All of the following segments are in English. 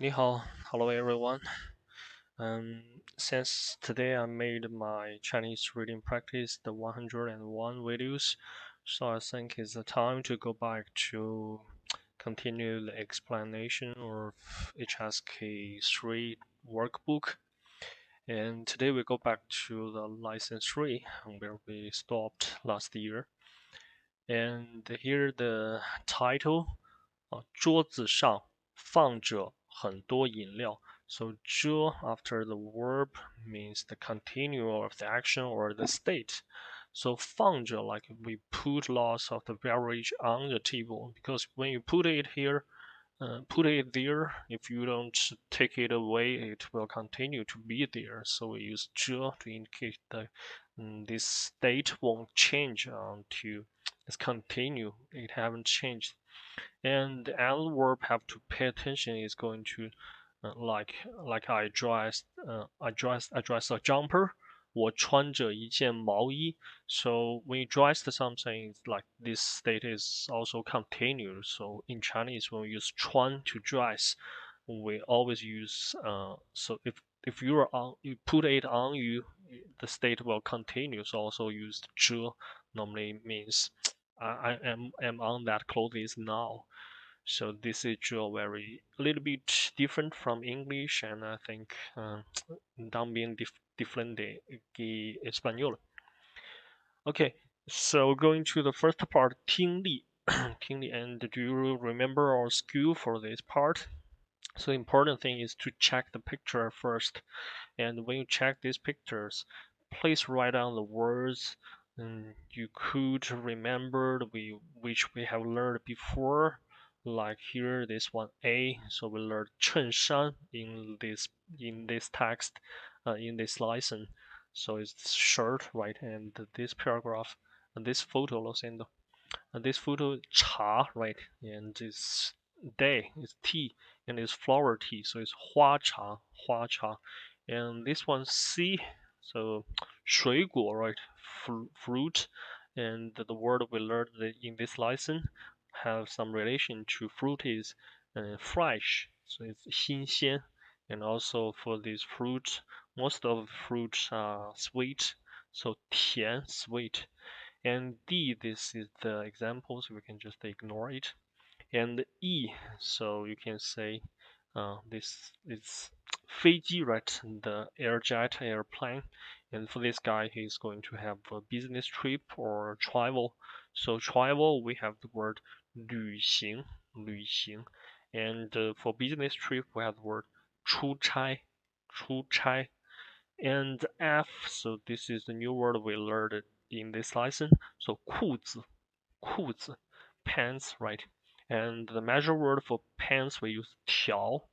你好, hello everyone. Since today I made my Chinese reading practice the 101 videos, so I think it's the time to go back to continue the explanation of HSK 3 workbook. And today we go back to the license 3 where we stopped last year. And here the title 桌子上放着很多饮料. So 这 after the verb means the continual of the action or the state. So 放着 like we put lots of the beverage on the table because when you put it here, put it there, if you don't take it away, it will continue to be there. So we use 这 to indicate that this state won't change until it's continue. It haven't changed. And the other verb have to pay attention is going to like I dressed a jumper. 我穿着一件毛衣. So when you dress something, it's like this state is also continued. So in Chinese, when we use 穿 to dress, we always use so if you put it on you, the state will continue. So also use 这 normally means I am on that clothes now. So this is very a little bit different from English, and I think también diferente que español. Okay, so going to the first part, 听力, 听力, and do you remember our school for this part? So the important thing is to check the picture first, and when you check these pictures, please write down the words you could remember which we have learned before. Like here, this one A. So we learned 衬衫 in this text, in this lesson. So it's shirt, right? And this paragraph, and this photo, and this photo 茶, right? And this day is tea, and it's flower tea, so it's 花茶, 花茶. And this one C, so 水果, right? Fruit, and the word we learned in this lesson have some relation to fruit is fresh, so it's 新鲜. And also for this fruit, most of fruits are sweet, so 甜, sweet. And D, this is the example, so we can just ignore it. And E, so you can say this is 飞机, right? The airjet, airplane. And for this guy, he's going to have a business trip or travel. So travel, we have the word 旅行, 旅行. And for business trip, we have the word 出差, 出差. And F, so this is the new word we learned in this lesson. So 裤子, 裤子, pants, right? And the measure word for pants we use 条,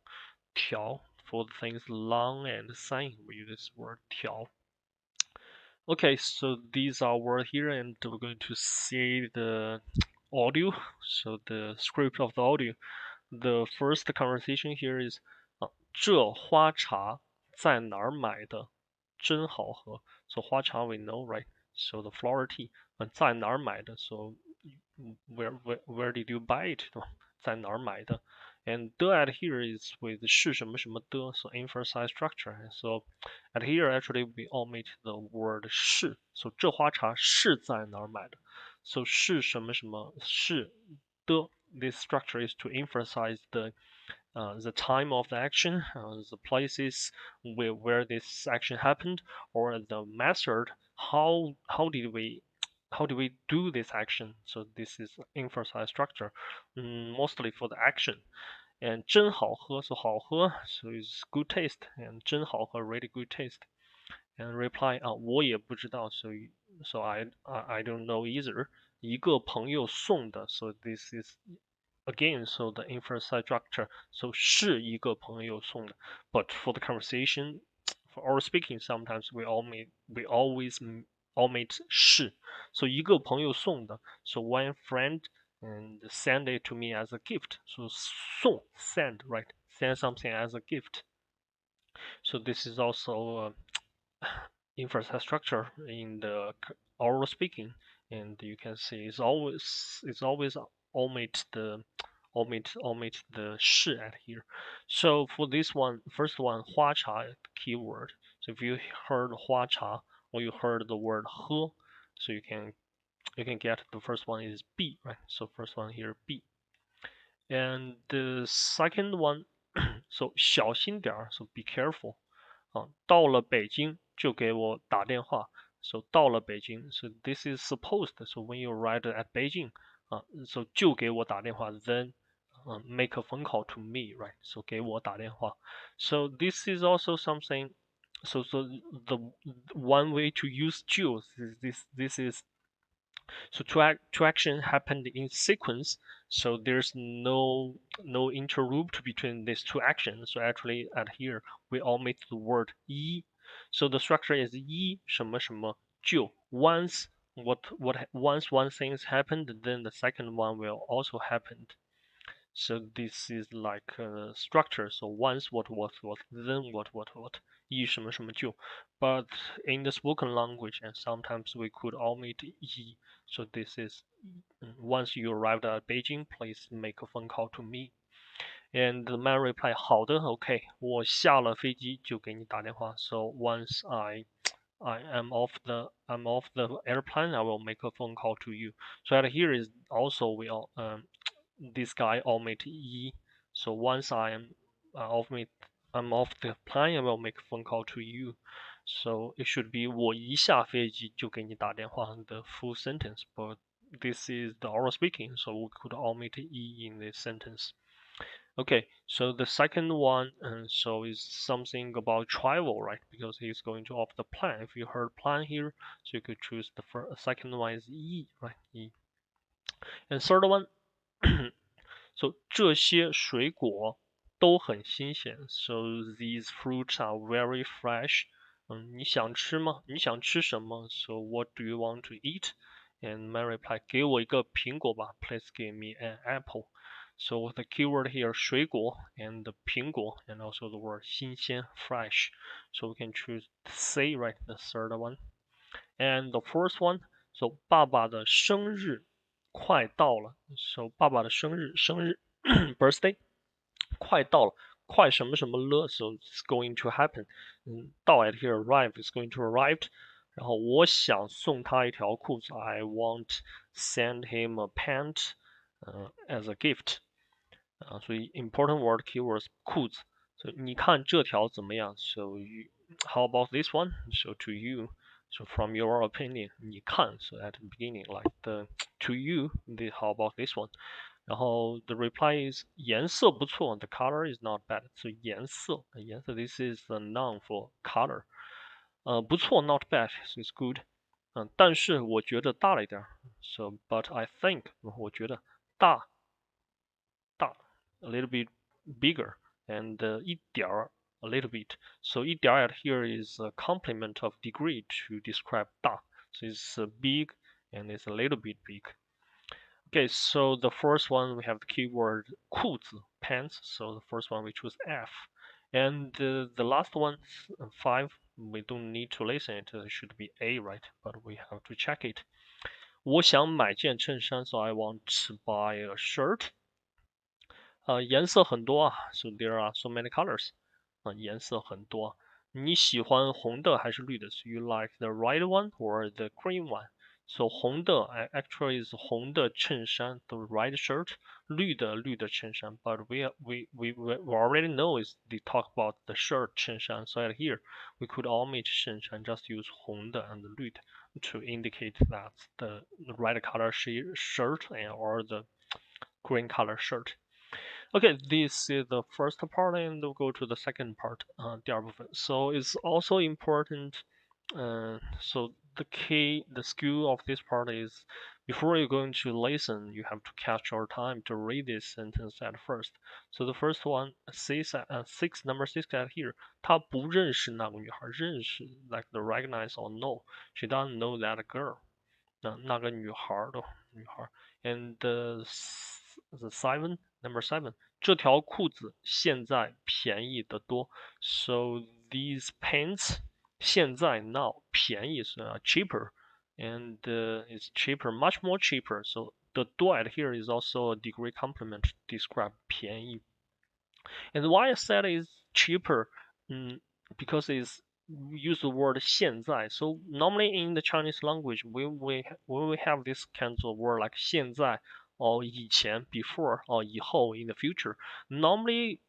条. For things long and thin, we use this word 条. Okay, so these are words here, and we're going to see the audio. So the script of the audio. The first conversation here is 这花茶在哪儿买的？真好喝. So 花茶 we know, right? So the flower tea. 在哪儿买的? So where did you buy it? 在哪儿买的? And the at here is with 是什么什么的, so emphasize structure. So at here actually we omit the word 是. So 这花茶是在哪儿买的? So 是什么什么是的. This structure is to emphasize the time of the action, the places where this action happened, or the method. How did we do this action? So this is emphasize structure, mostly for the action. And 真好喝, so 好喝, so it's good taste, and 真好喝, really good taste. And reply 我也不知道, so I don't know either. 一个朋友送的, so this is again, so the emphasize structure, so 是一个朋友送的. But for the conversation, for our speaking, sometimes we always omit 是. So 一个朋友送的, so one friend and send it to me as a gift. So 送, send, right? Send something as a gift. So this is also infrastructure in the oral speaking, and you can see it's always omit the omit the 是 at here. So for this one, first one, 花茶 keyword. So if you heard 花茶 or you heard the word 喝, so you can get the first one is B, right? So first one here B. And the second one, so 小心点儿 so be careful. 到了北京就给我打电话。So 到了北京 so this is supposed. So when you arrive at Beijing, so 就给我打电话 then make a phone call to me, right? So 给我打电话。So this is also something. So the one way to use 就 is this is so two action happened in sequence, so there's no interrupt between these two actions. So actually at here we omit the word 一 so the structure is 一什么什么就 once once one thing happened, then the second one will also happen. So this is like a structure. So once what, then what, 一什么什么就 but in the spoken language, and sometimes we could omit 一 so this is once you arrived at Beijing, please make a phone call to me. And the man replied, 好的 OK 我下了飞机就给你打电话 so once I am off the airplane, I will make a phone call to you. So at here is also we all this guy omit 一 so once I'm off the plane, I will make a phone call to you. So it should be 我一下飞机就给你打电话 the full sentence, but this is the oral speaking, so we could omit 一 in this sentence. Okay, so the second one, so is something about travel, right? Because he's going to off the plane. If you heard plan here, so you could choose the second one is 一 right? 一 And third one, so 这些水果都很新鲜 so these fruits are very fresh. 你想吃吗？你想吃什么 so what do you want to eat? And man replied, 给我一个苹果吧 please give me an apple. So the keyword here 水果 and the 苹果 and also the word 新鲜 fresh. So we can choose C, right? The third one. And the fourth one, so 爸爸的生日快到了 so 爸爸的生日birthday 快到了快什么什么了 so it's going to happen. 到 at here arrive is going to arrive. 然后我想送他一条裤子 I want send him a pant as a gift. 所以 important word keywords 裤子 so 你看这条怎么样 so how about this one so to you. So from your opinion, 你看 so at the beginning like the to you, how about this one? 然后 the reply is 颜色不错 the color is not bad. So 颜色 this is the noun for color. 不错 not bad, so it's good. 但是我觉得大了一点 so but I think 我觉得大 a little bit bigger and 一点儿 a little bit. So 一点儿 here is a complement of degree to describe 大 so it's big and it's a little bit big. Okay, so the first one we have the keyword 裤子 pants. So the first one we choose F. And the last one 5 we don't need to listen it should be A, right? But we have to check it. 我想买件衬衫 so I want to buy a shirt. 颜色很多 so there are so many colors. 颜色很多你喜欢红的还是绿的 so you like the red one or the green one? So 红的 actually is 红的衬衫 the red shirt. 绿的衬衫 but we already know is they talk about the shirt 衬衫 so at here we could omit 衬衫 just use 红的 and 绿的 to indicate that the red color shirt or the green color shirt. Okay, this is the first part, and we'll go to the second part, 第二部分. So it's also important. So the skill of this part is before you're going to listen, you have to catch your time to read this sentence at first. So the first one, number six at here. 他不认识那个女孩，认识 like the recognize or know. She doesn't know that girl. 那个女孩的女孩。And number seven. 这条裤子现在便宜得多 so these pants 现在 now 便宜 so cheaper and it's cheaper much more cheaper so the 多 at here is also a degree complement to describe 便宜. And why I said it's cheaper, because it's use the word 现在. So normally in the Chinese language, we have this kind of word like 现在 or 以前 before or 以后 in the future. Normally,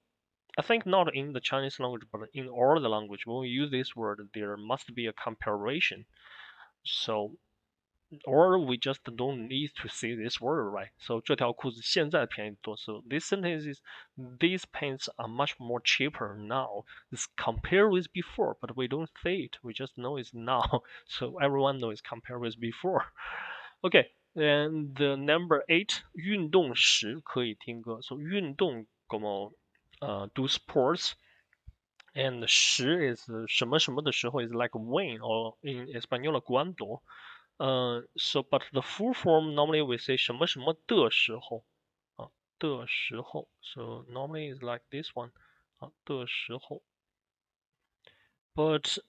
I think not in the Chinese language, but in all the language, when we use this word, there must be a comparison. So or we just don't need to see this word, right? So 这条裤子现在便宜多. So this sentence is these pants are much more cheaper now. It's compared with before, but we don't say it. We just know it's now. So everyone knows compared with before. Okay, and the number 8, 运动时可以听歌. So 运动 como do sports. And 时 is 什么什么的时候 is like when, or in Espanol cuando. So but the full form normally we say 什么什么的时候的时候. So normally it's like this one 的时候. But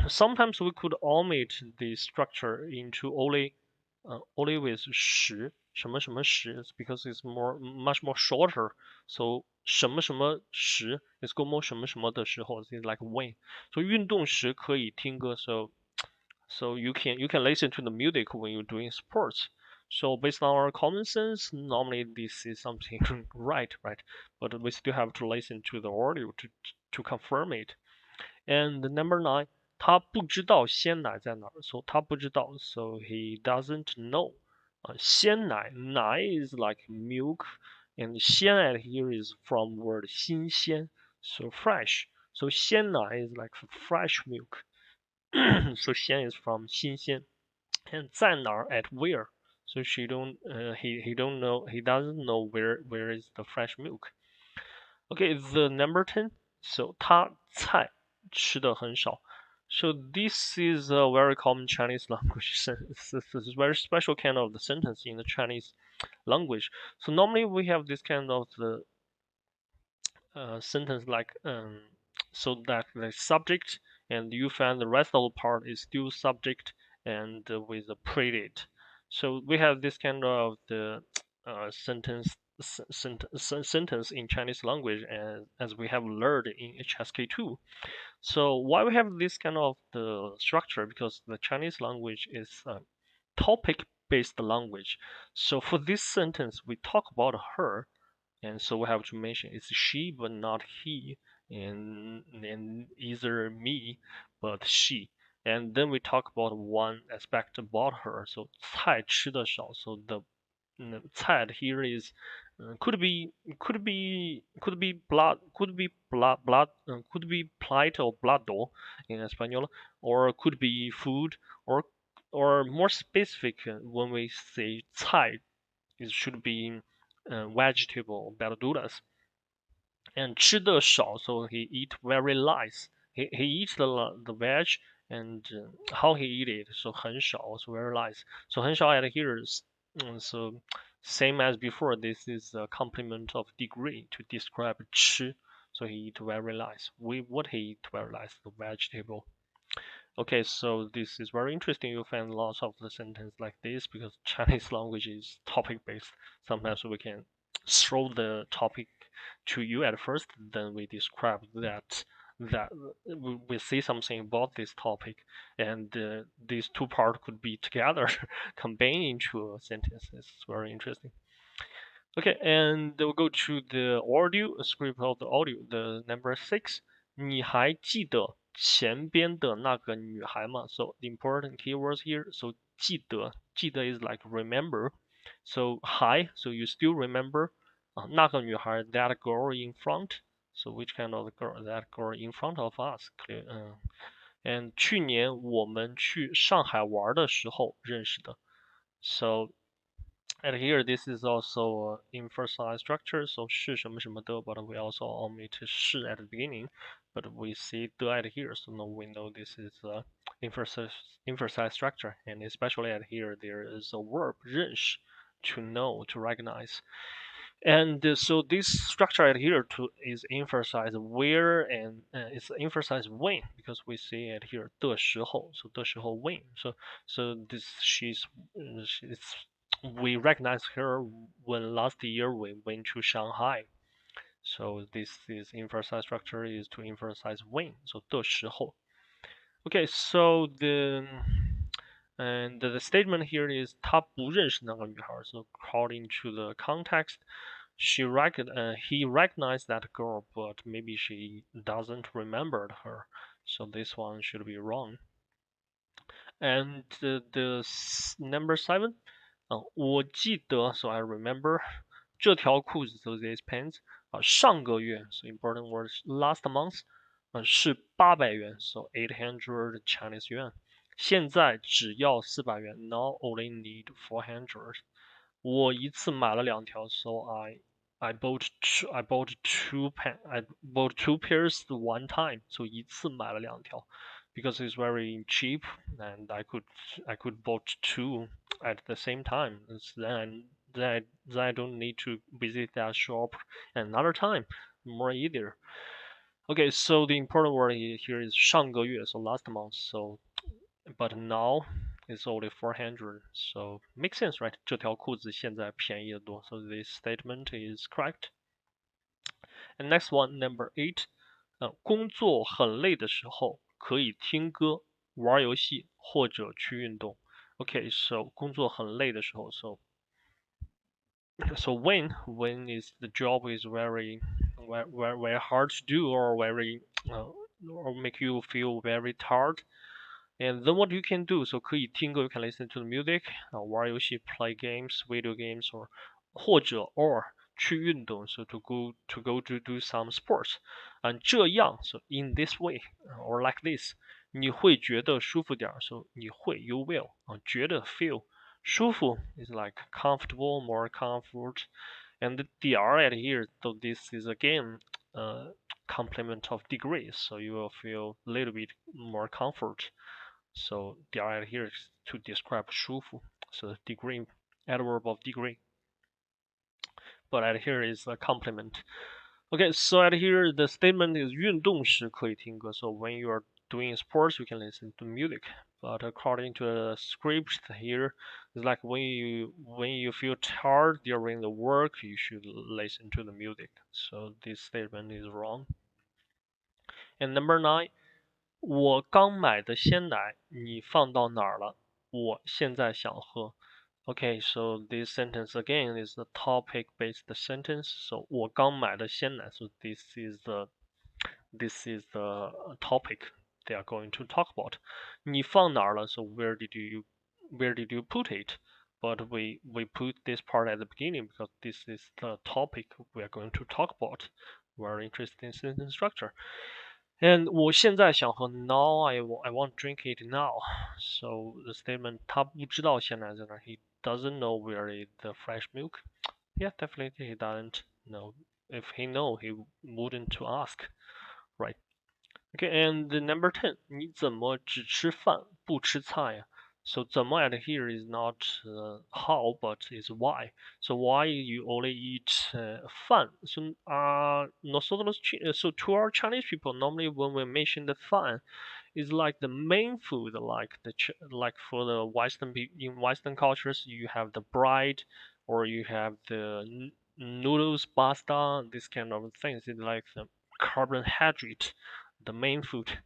sometimes we could omit the structure into only with 时什么什么时, because it's much more shorter. So 什么什么时 is 勾某什么什么的时候 is like when. So 运动时可以听歌. So you can listen to the music when you're doing sports. So based on our common sense, normally this is something right? But we still have to listen to the audio to confirm it. And number 9, 他不知道鲜奶在哪儿. So 他不知道, so he doesn't know. 鲜奶 is like milk, and 鲜 at here is from word 新鲜, so fresh. So 鲜奶 is like fresh milk. So 鲜 is from 新鲜, and 在哪儿 at where. So he don't know, he doesn't know where is the fresh milk. Okay, the number 10. So 他菜吃的很少. So this is a very common Chinese language sentence. This is a very special kind of the sentence in the Chinese language. So normally we have this kind of the sentence like so that the subject, and you find the rest of the part is still subject and with a predicate. So we have this kind of the sentence in Chinese language, as we have learned in HSK2. So why we have this kind of the structure? Because the Chinese language is a topic-based language. So for this sentence, we talk about her, and so we have to mention it's she but not he, and either me but she. And then we talk about one aspect about her. So 菜吃的少. So the 菜 here is could be blood, could be could be plate or blado in Espanol, or could be food, or more specific when we say 菜, it should be vegetable, verduras. And 吃的少, so he eat very less. He eats the veg, and how he eat it, so 很少, so very less. So 很少at here is so same as before. This is a complement of degree to describe 吃. So he eat very less. What he eat very less, the vegetable. Okay, so this is very interesting. You'll find lots of the sentence like this because Chinese language is topic based. Sometimes we can throw the topic to you at first, then we describe that we say something about this topic, and these two parts could be together combined into a sentence. It's very interesting. Okay, and we'll go to the audio, script of the audio, the number 6. 你还记得前边的那个女孩吗? So the important keywords here. So 记得 is like remember. So 还 so you still remember 那个女孩 that girl in front. So which kind of girl? That girl in front of us. Clear. And 去年我们去上海玩的时候认识的. So and here this is also emphasized structure. So 是什么什么的, but we also omit 是 at the beginning, but we see 的 at here, so now we know this is emphasized structure, and especially at here there is a verb 认识, to know, to recognize. And so this structure at here is emphasized where, and it's emphasized when, because we see it here 的时候, so 的时候 when. So this it's we recognize her when last year we went to Shanghai. So this is emphasize structure is to emphasize when. So 的时候. Okay, so the statement here is 他不认识那个女孩. So according to the context, he recognized that girl, but maybe she doesn't remember her. So this one should be wrong. And number 7, 我记得 so I remember 这条裤子 so these pants 上个月 so important words last month 是800元 so 800 Chinese yuan 现在只要400元 now only need 400我一次买了2条 so I bought two pairs one time so 一次买了2条 because it's very cheap and I could bought 2 at the same time. Then I don't need to visit that shop another time. More easier. Okay, so the important word here is 上个月, so last month. So, but now it's only 400. So makes sense, right? 这条裤子现在便宜得多. So this statement is correct. And next one, number 8. 工作很累的时候可以听歌、玩游戏或者去运动。Okay, so 工作很累的时候 so when is the job is very hard to do or very or make you feel very tired. And then what you can do, so 可以听歌 you can listen to the music, 玩游戏 play games, video games, or 或者 or 去运动 so to go to do some sports. And 这样 so in this way or like this 你会觉得舒服点 so 你会 you will 觉得 feel 舒服 is like comfortable, more comfort. And the dr at here, so this is again complement of degree, so you will feel a little bit more comfort. So dr at here is to describe 舒服, so degree, adverb of degree. But at here is a complement. Okay, so at here the statement is 运动时可以听歌. So when you are doing sports, you can listen to music. But according to the script here, it's like when you feel tired during the work, you should listen to the music. So this statement is wrong. And number 9, 我刚买的鲜奶你放到哪儿了？我现在想喝。Okay, so this sentence again is a topic-based sentence. So 我刚买的鲜奶 so this is the topic they are going to talk about. 你放哪儿了 so where did you put it? But we put this part at the beginning because this is the topic we are going to talk about. Very interesting sentence structure. And 我现在想喝 now I want to drink it now. So the statement 他不知道鲜奶在哪儿 he doesn't know where is the fresh milk. Yeah, definitely he doesn't know. If he know, he wouldn't to ask, right? Okay, and the number 10, 你怎么只吃饭不吃菜呀 So 怎么 at here is not how, but is why. So why you only eat 饭 So nosotros so to our Chinese people, normally when we mention the 饭 is like the main food, like for the in Western cultures, you have the bread or you have the noodles, pasta, this kind of things. It's like the carbohydrate, the main food.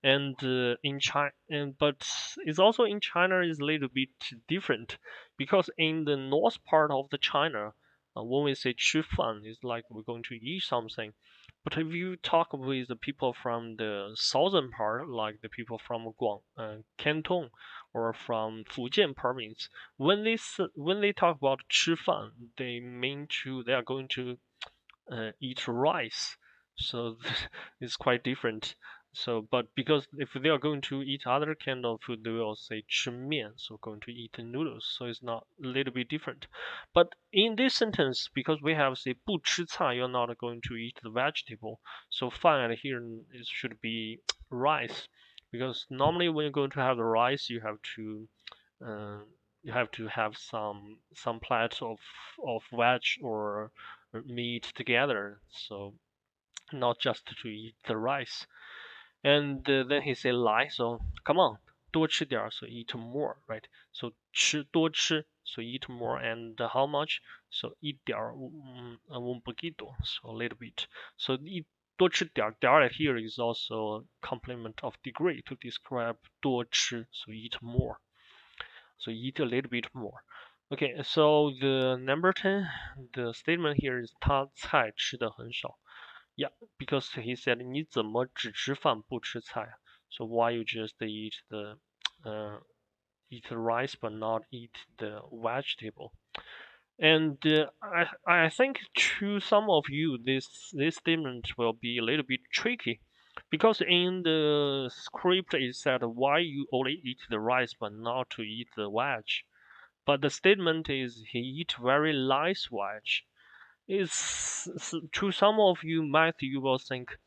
And in China, but it's also in China is a little bit different because in the north part of the China, when we say 吃饭, it's like we're going to eat something. But if you talk with the people from the southern part, like the people from Canton or from Fujian province, when they talk about 吃饭, they are going to eat rice. So it's quite different. So, but because if they are going to eat other kind of food, they will say 吃面, so going to eat noodles. So it's not a little bit different. But in this sentence, because we have say 不吃菜, you're not going to eat the vegetable. So 饭 here it should be rice, because normally when you're going to have the rice, uh, you have to have some plate of veg or meat together. So not just to eat the rice. And then he said lie, so come on, 多吃点 so eat more, right? So 多吃 So eat more, and how much? So 1.5 so a little bit. So 多吃点儿 here is also a complement of degree to describe 多吃, so eat more. So eat a little bit more. Okay, so the number 10, the statement here is 他菜吃的很少. Yeah, because he said 你怎么只吃饭不吃菜? So why you just eat the rice but not eat the vegetable? And I think to some of you this statement will be a little bit tricky, because in the script it said why you only eat the rice but not to eat the veg. But the statement is he eat very light veg. Is to some of you might you will think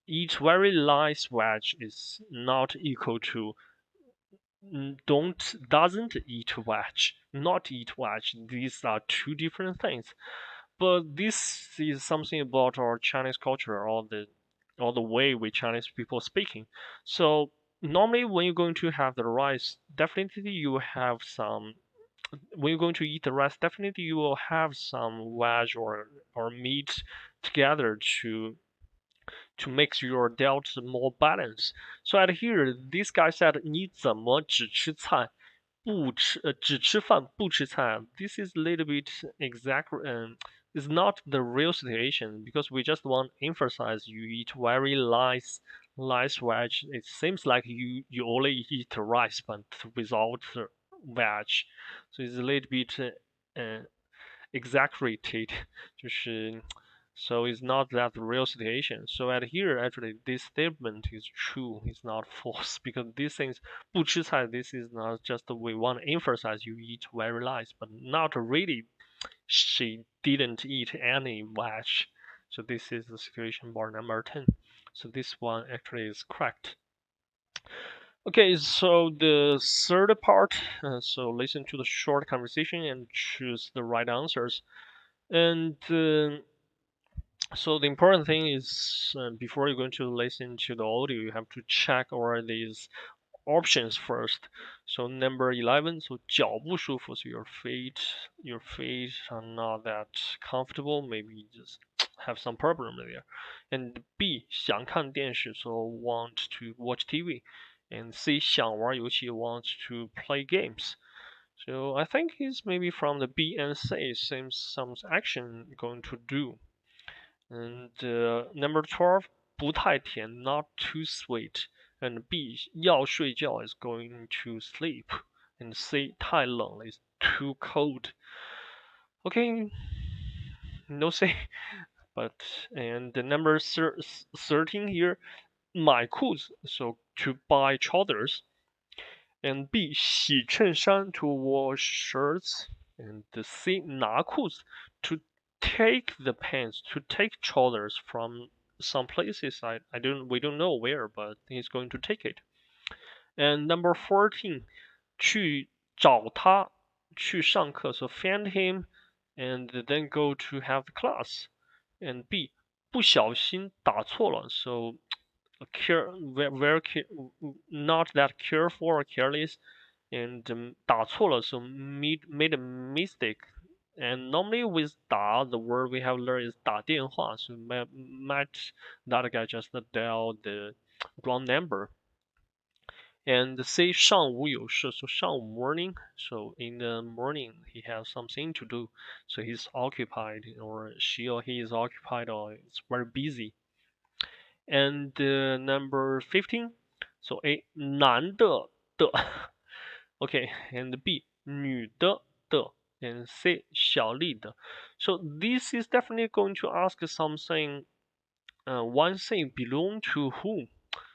eat very light veg is not equal to doesn't eat veg, not eat veg. These are two different things. But this is something about our Chinese culture, or the way we Chinese people speaking. So normally when you're going to have the rice, definitely you will have some. When you're going to eat the rice, definitely you will have some veg or meat together to make your diet more balanced. So at here, this guy said 你怎么只吃菜只吃饭不吃菜? This is a little bit exact. It's not the real situation, because we just want to emphasize you eat very light veg. It seems like you only eat rice but without veg. So it's a little bit exaggerated. 就是 so it's not that real situation. So at here, actually, this statement is true. It's not false, because these things, 不吃菜, this is not just we want to emphasize you eat very light, but not really. She didn't eat any veg. So this is the situation bar number 10. So this one actually is correct. Okay, so the third part. So listen to the short conversation and choose the right answers. And so the important thing is before you're going to listen to the audio, you have to check all these options first. So number 11, so 脚不舒服, so your feet are not that comfortable, maybe you just have some problem there. And B, 想看电视, so want to watch TV. And C, 想玩游戏, want to play games. So I think it's maybe from the B and C, seems some action going to do. And number 12, 不太甜, not too sweet. And B, 要睡觉 is going to sleep. And C, 太冷 is too cold. Okay, no C. But and the number 13 here, 买裤子, so to buy trousers. And B, 洗衬衫 to wash shirts. And the C, 拿裤子 to take the pants, to take trousers from some places we don't know where, but he's going to take it. And number 14, 去找他去上课, so find him and then go to have the class. And B, 不小心打错了, so not that careful or careless, and 打错了, so made a mistake. And normally with 打, the word we have learned is 打电话, so might that guy just dial the wrong number. And say 上午有事, so 上午 morning, so in the morning he has something to do, so he's occupied, or she or he is occupied, or it's very busy. And number 15, so A, 男的的 okay, and B, 女的的 and C, 小丽的. So this is definitely going to ask something, one thing belong to whom?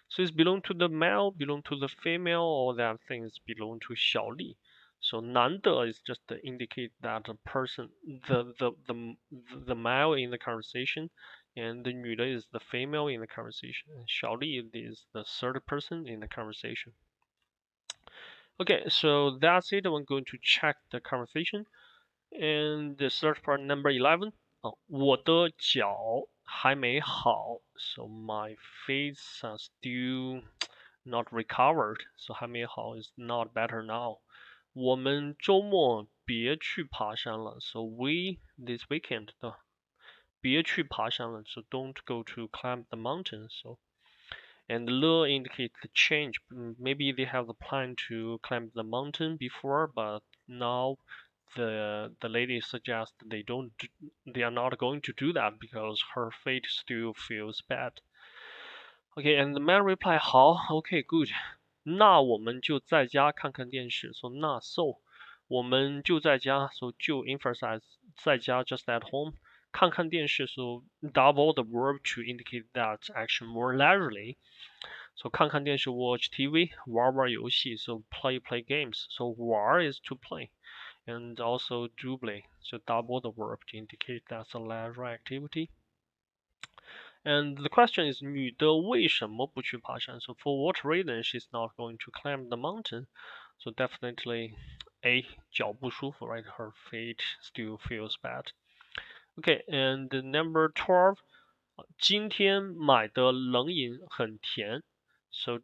So it's belong to the male, belong to the female, or that things belong to 小丽. So 男的 is just to indicate that a person, the male in the conversation, and the 女的 is the female in the conversation. 小丽 is the third person in the conversation. Okay, so that's it. I'm going to check the conversation. And the third part, number 11. 我的脚还没好, so my feet are still not recovered. So 还没好 is not better now. 我们周末别去爬山了。So we this weekend 的别去爬山了。So don't go to climb the mountain. So and le indicates the change. Maybe they have the plan to climb the mountain before, but now the lady suggests they are not going to do that because her fate still feels bad. Okay, and the man reply 好 okay good. 那我们就在家看看电视。So 那 so 我们就在家。So 就 emphasize 在家 just at home. 看看电视 so double the verb to indicate that action more leisurely. So 看看电视 watch TV. 玩玩游戏 so play games. So 玩 is to play. And also double so double the verb to indicate that's a leisure activity. And the question is 女的为什么不去爬山? So for what reason she's not going to climb the mountain? So definitely A 脚不舒服 right? Her feet still feels bad. Okay, and number 12. 今天买的冷饮很甜. So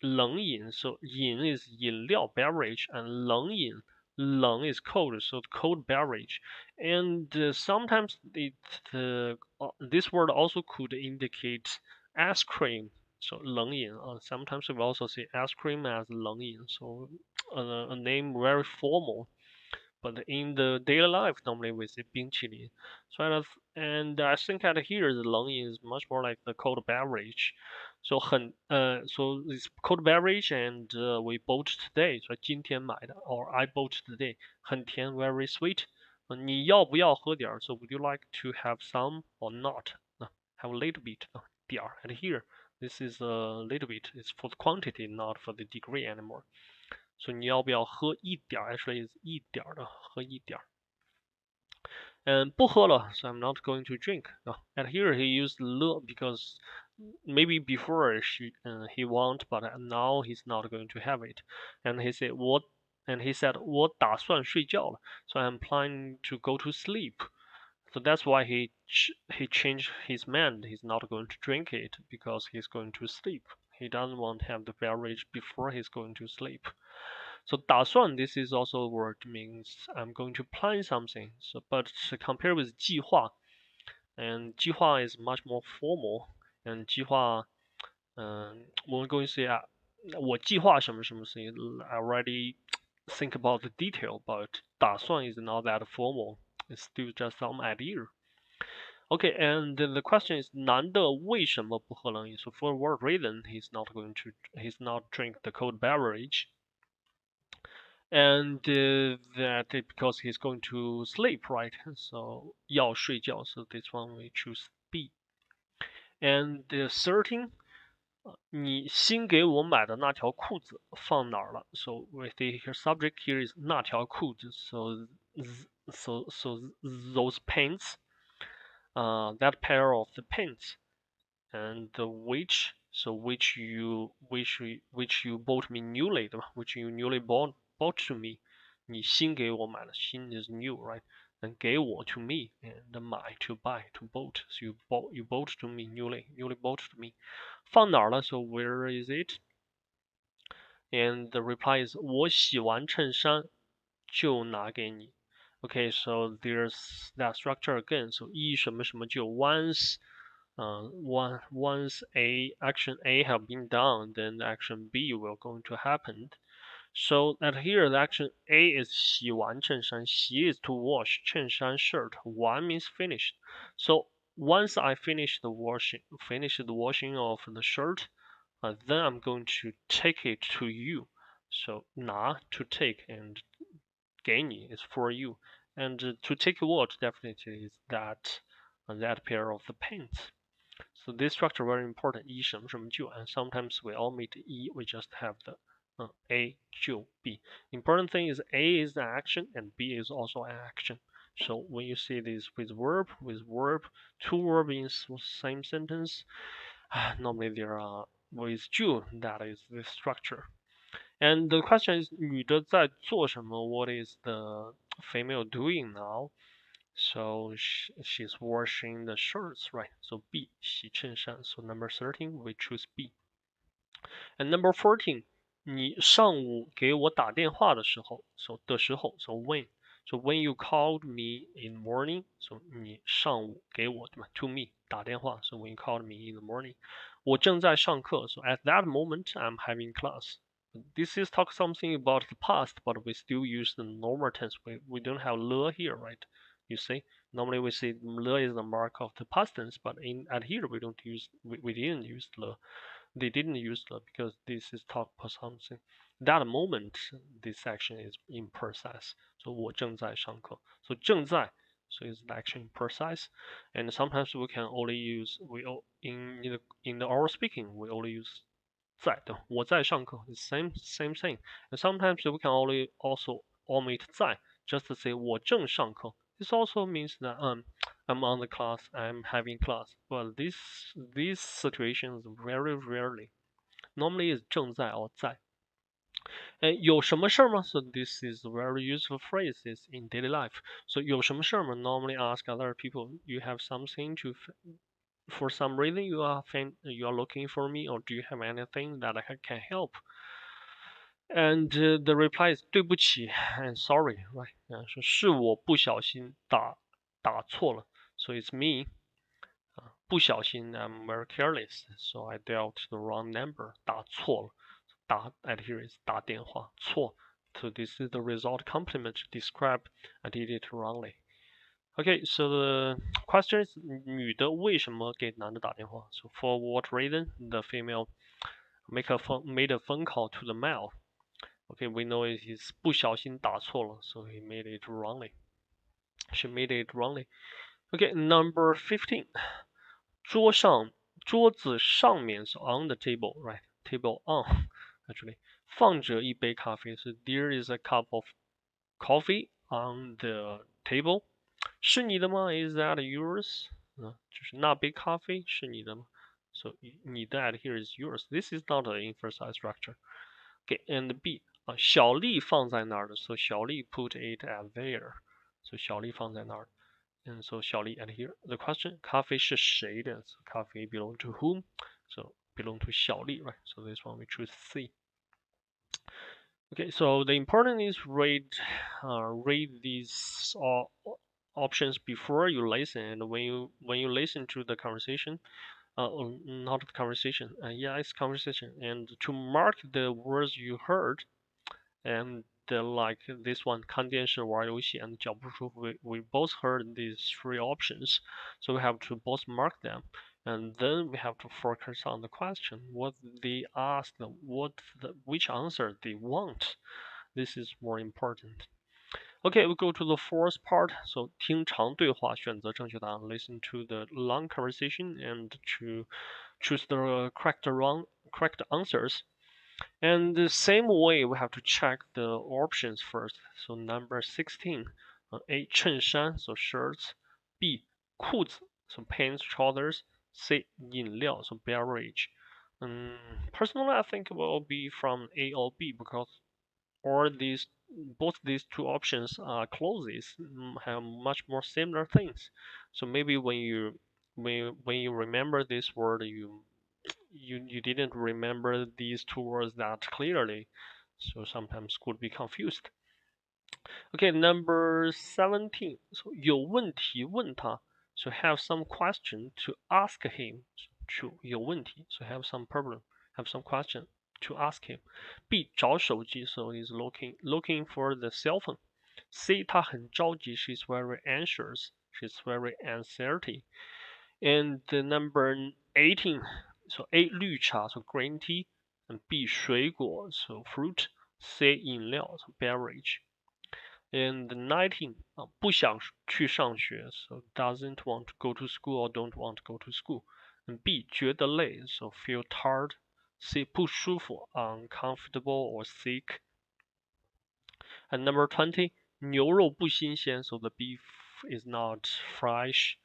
冷饮 so 饮 is 饮料 beverage and 冷饮 冷 is cold, so cold beverage. And sometimes this word also could indicate ice cream. So 冷饮 sometimes we also say ice cream as 冷饮. So a name very formal. But in the daily life, normally we say 冰淇淋. And I think that here the 冷饮 is much more like the cold beverage. So so it's cold beverage and we bought today. So 今天买的 or I bought today. 很甜 very sweet. 你要不要喝点儿? So would you like to have some or not? Have a little bit 点儿. And here this is a little bit. It's for the quantity, not for the degree anymore. So 你要不要喝一点儿 actually is 一点儿的喝一点儿。And 不喝了 so I'm not going to drink. And here he used 了 because maybe before he want but now he's not going to have it. And he said 我打算睡觉了 so I'm planning to go to sleep. So that's why he changed his mind. He's not going to drink it because he's going to sleep. He doesn't want to have the beverage before he's going to sleep. So 打算 this is also a word means I'm going to plan something. So but compared with 计划 and 计划 is much more formal and 计划we're going to say 我计划什么什么事情 I already think about the detail but 打算 is not that formal. It's still just some idea. Okay, and the question is 男的为什么不喝冷饮? So for what reason he's not drink the cold beverage? And that because he's going to sleep, right? So 要睡觉, so this one we choose B. And 13. 你新给我买的那条裤子放哪儿了? So with the subject here is 那条裤子, so those pants, that pair of the pants, and which you bought me newly, which you newly bought to me. 你新给我买的，新 is new, right? And 给我 to me and 买 to buy to bought. So you bought to me newly bought to me. 放哪儿了? So where is it? And the reply is 我洗完衬衫就拿给你. Okay, so there's that structure again. So 一什么什么就 once action A have been done, then action B will going to happen. So that here the action A is 洗完衬衫, 洗 is to wash, 衬衫 shirt, 完 means finished. So once I finish the washing of the shirt, then I'm going to take it to you. So 拿 to take and 给你 is for you. And to take what definitely is that pair of the pants. So this structure very important. 一什么什么就 and sometimes we omit 一 we just have the A 就 B. Important thing is A is the action and B is also an action. So when you see this with verb, two verbs in same sentence, normally there are with 就 that is the structure. And the question is 女的在做什么? What is the female doing now? So she's washing the shirts, right? So B 洗衬衫. So number 13 we choose B. And number 14. 你上午给我打电话的时候，so when you called me in the morning, so 你上午给我对吧 to me 打电话，so when you called me in the morning， 我正在上课，so at that moment I'm having class. This is talk something about the past, but we still use the normal tense. We don't have le here, right? You see, normally we say le is the mark of the past tense, but at here we don't use we didn't use le. They didn't use the because this is talk for something. That moment, this action is imprecise. So 我正在上课. So 正在 so is the action precise, and sometimes we can only use in the oral speaking we only use 在的我在上课 the same thing. And sometimes we can only also omit 在 just to say 我正上课. This also means that I'm on the class, I'm having class. But these situations very rarely. Normally is 正在 or 在。有什么事吗? So this is very useful phrases in daily life. So 有什么事吗? Normally ask other people, you have something to, for some reason you are looking for me, or do you have anything that I can help? And the reply is 对不起 and sorry, right? 是我不小心打错了. So it's me. 不小心 I'm very careless, so I dialed the wrong number. 打错了. 打 at here is 打电话错. So this is the result complement describe I did it wrongly. Okay, so the question is 女的为什么给男的打电话? So for what reason the female made a phone call to the male? Okay, we know it is 不小心打错了, so he made it wrongly. She made it wrongly. Okay, number 15. 桌子上面 so on the table, right? Table on, actually. 放着一杯咖啡 so there is a cup of coffee on the table. 是你的吗? Is that yours? 就是那杯咖啡是你的吗? So 你的 at here is yours. This is not an emphasized structure. Okay, and B. 小丽放在哪儿的? So 小丽 put it at there. So 小丽放在哪儿? And so 小丽 at here. The question, 咖啡是谁的? So 咖啡 belong to whom? So belong to 小丽, right? So this one we choose C. Okay, so the important is read these options before you listen, and when you listen to the conversation, not the conversation, yeah, it's conversation, and to mark the words you heard, and like this one 看电视玩游戏 and 脚不舒服 we both heard these three options, so we have to both mark them, and then we have to focus on the question, what they ask, which answer they want. This is more important. Okay, we go to the fourth part. So 听长对话选择正确答案 listen to the long conversation and to choose the correct answers. And the same way, we have to check the options first. So number 16, A 衬衫 so shirts, B 裤子 so pants, trousers, C 饮料 so beverage. Personally, I think it will be from A or B because both these two options are clauses have much more similar things. So maybe when you remember this word, you didn't remember these two words that clearly, so sometimes could be confused. Okay, number 17. So 有问题问他 so have some question to ask him. 有问题 so have some problem, have some question to ask him. B 找手机 so he's looking for the cell phone. C 他很着急 she's very anxious, she's very anxiety. And the number 18, so A 绿茶 so green tea, and B 水果 so fruit, C 饮料 so beverage. And 19, 不想去上学 so doesn't want to go to school or don't want to go to school. And B 觉得累 so feel tired. C 不舒服 uncomfortable or sick. And number 20, 牛肉不新鲜 so the beef is not fresh.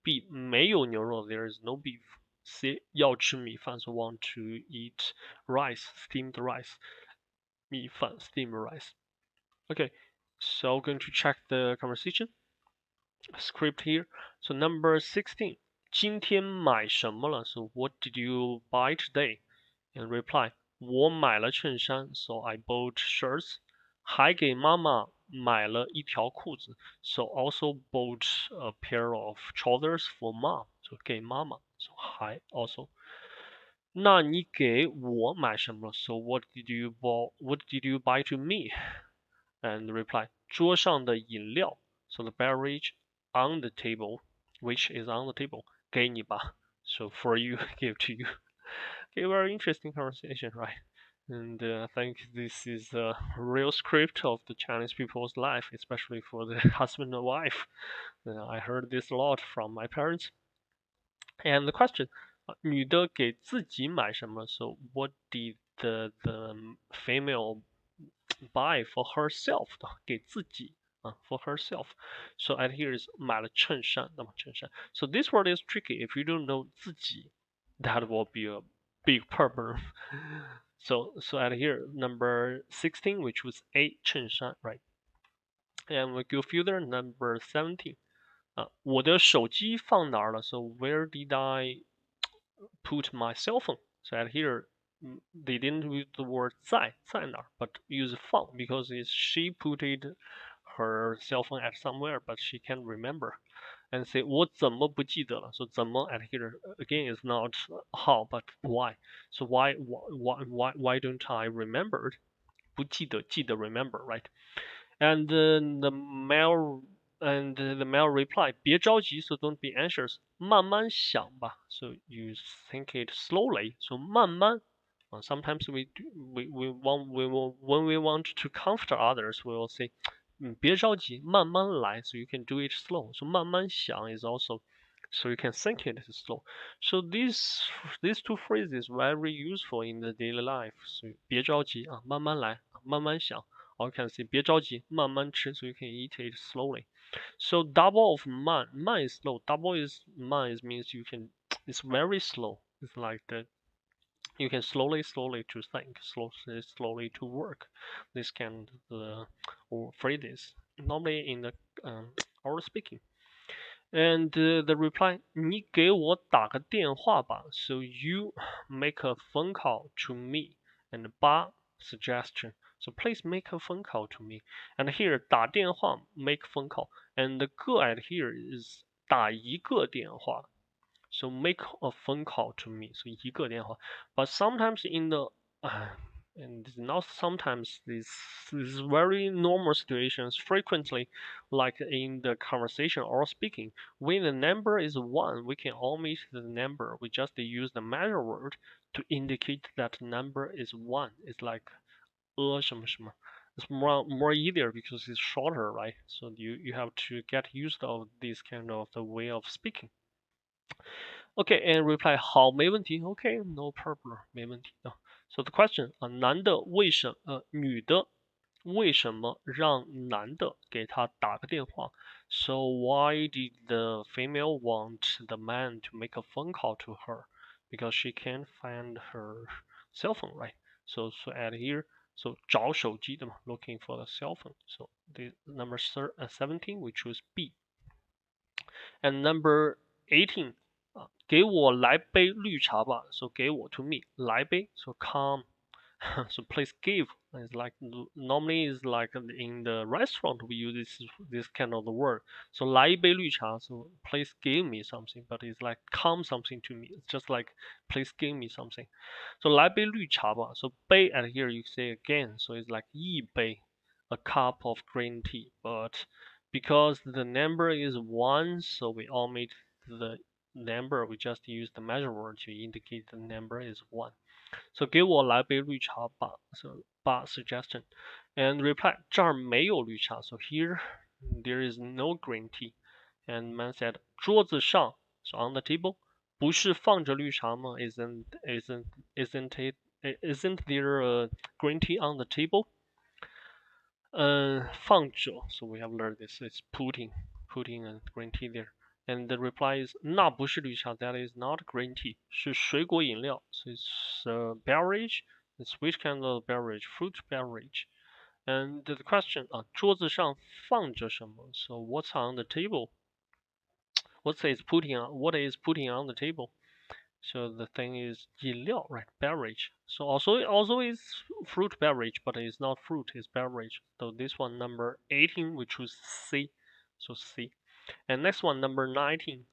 B 没有牛肉 there is no beef. C 要吃米饭 so want to eat rice, steamed rice. 米饭 steamed rice. Okay, so going to check the conversation script here. So number 16, 今天买什么了 so what did you buy today? And reply, 我买了衬衫 ，so I bought shirts。还给妈妈买了一条裤子 ，so also bought a pair of trousers for mom。so 给妈妈 ，so 还 also。那你给我买什么 ？So what did you buy to me? And reply 桌上的饮料 so the beverage on the table which is on the table 给你吧 so for you give to you. Okay, very interesting conversation, right? And I think this is a real script of the Chinese people's life, especially for the husband and wife. I heard this a lot from my parents. And the question, 女的给自己买什么 So what did the female buy for herself 的给自己for herself. So and here is 买了衬衫，那么衬衫。So this word is tricky. If you don't know 自己, that will be a big problem. So at here number 16, which was A 衬衫, right? And we go further number 17. 我的手机放哪儿了 So where did I put my cell phone? So at here they didn't use the word 在哪儿 but use 放 because she put it her cell phone at somewhere but she can't remember. And say 我怎么不记得了 So 怎么 at here again is not how but why. So why don't I remember? 不记得 remember, right? And the male reply 别着急 so don't be anxious 慢慢想吧 so you think it slowly so 慢慢 sometimes when we want to comfort others we will say 别着急慢慢来 so you can do it slow so 慢慢想 is also so you can think it slow. So these two phrases very useful in the daily life. So 别着急啊，慢慢来，慢慢想。Or you can say 别着急，慢慢吃 so you can eat it slowly. So double of 慢 is slow. Double is 慢 means you can it's very slow. It's like that you can slowly to think, slowly to work. This kind of phrases normally in the oral speaking. And the reply 你给我打个电话吧 so you make a phone call to me and 八 suggestion so please make a phone call to me and here 打电话 make phone call and the 个 at here is 打一个电话 so make a phone call to me so 一个电话 but sometimes in the and not sometimes these very normal situations frequently like in the conversation or speaking when the number is 1 we can omit the number we just use the measure word to indicate that number is 1 it's like 什么什么 it's more easier because it's shorter right so you have to get used of this kind of the way of speaking. Okay, and reply 好，没问题。Okay, no problem，没问题的。So the question 男的为什女的为什么让男的给她打个电话？So why did the female want the man to make a phone call to her? Because she can't find her cell phone, right? So at here, so 找手机的嘛，looking for the cell phone. So the number 17 we choose B. And number 18. 给我来杯绿茶吧 So 给我 to me 来杯 So come so please give it's like normally is like in the restaurant we use this kind of the word so 来一杯绿茶 so please give me something but it's like come something to me it's just like please give me something so 来杯绿茶吧 so 杯 at here you say again so it's like 一杯 a cup of green tea but because the number is 1 so we omit the number we just use the measure word to indicate the number is 1 so 给我来杯绿茶吧 so 八 suggestion and reply 这儿没有绿茶 so here there is no green tea and man said 桌子上 so on the table 不是放着绿茶吗 isn't there a green tea on the table 放着 so we have learned this it's putting a green tea there and the reply is 那不是绿茶 that is not green tea 是水果饮料 so it's a beverage it's which kind of beverage fruit beverage and the question 桌子上放着什么 so what's on the table what is putting on the table So the thing is 饮料, right? Beverage. So also is fruit beverage, but it's not fruit, it's beverage. So this one number 18, we choose C. So C. And next one number 19.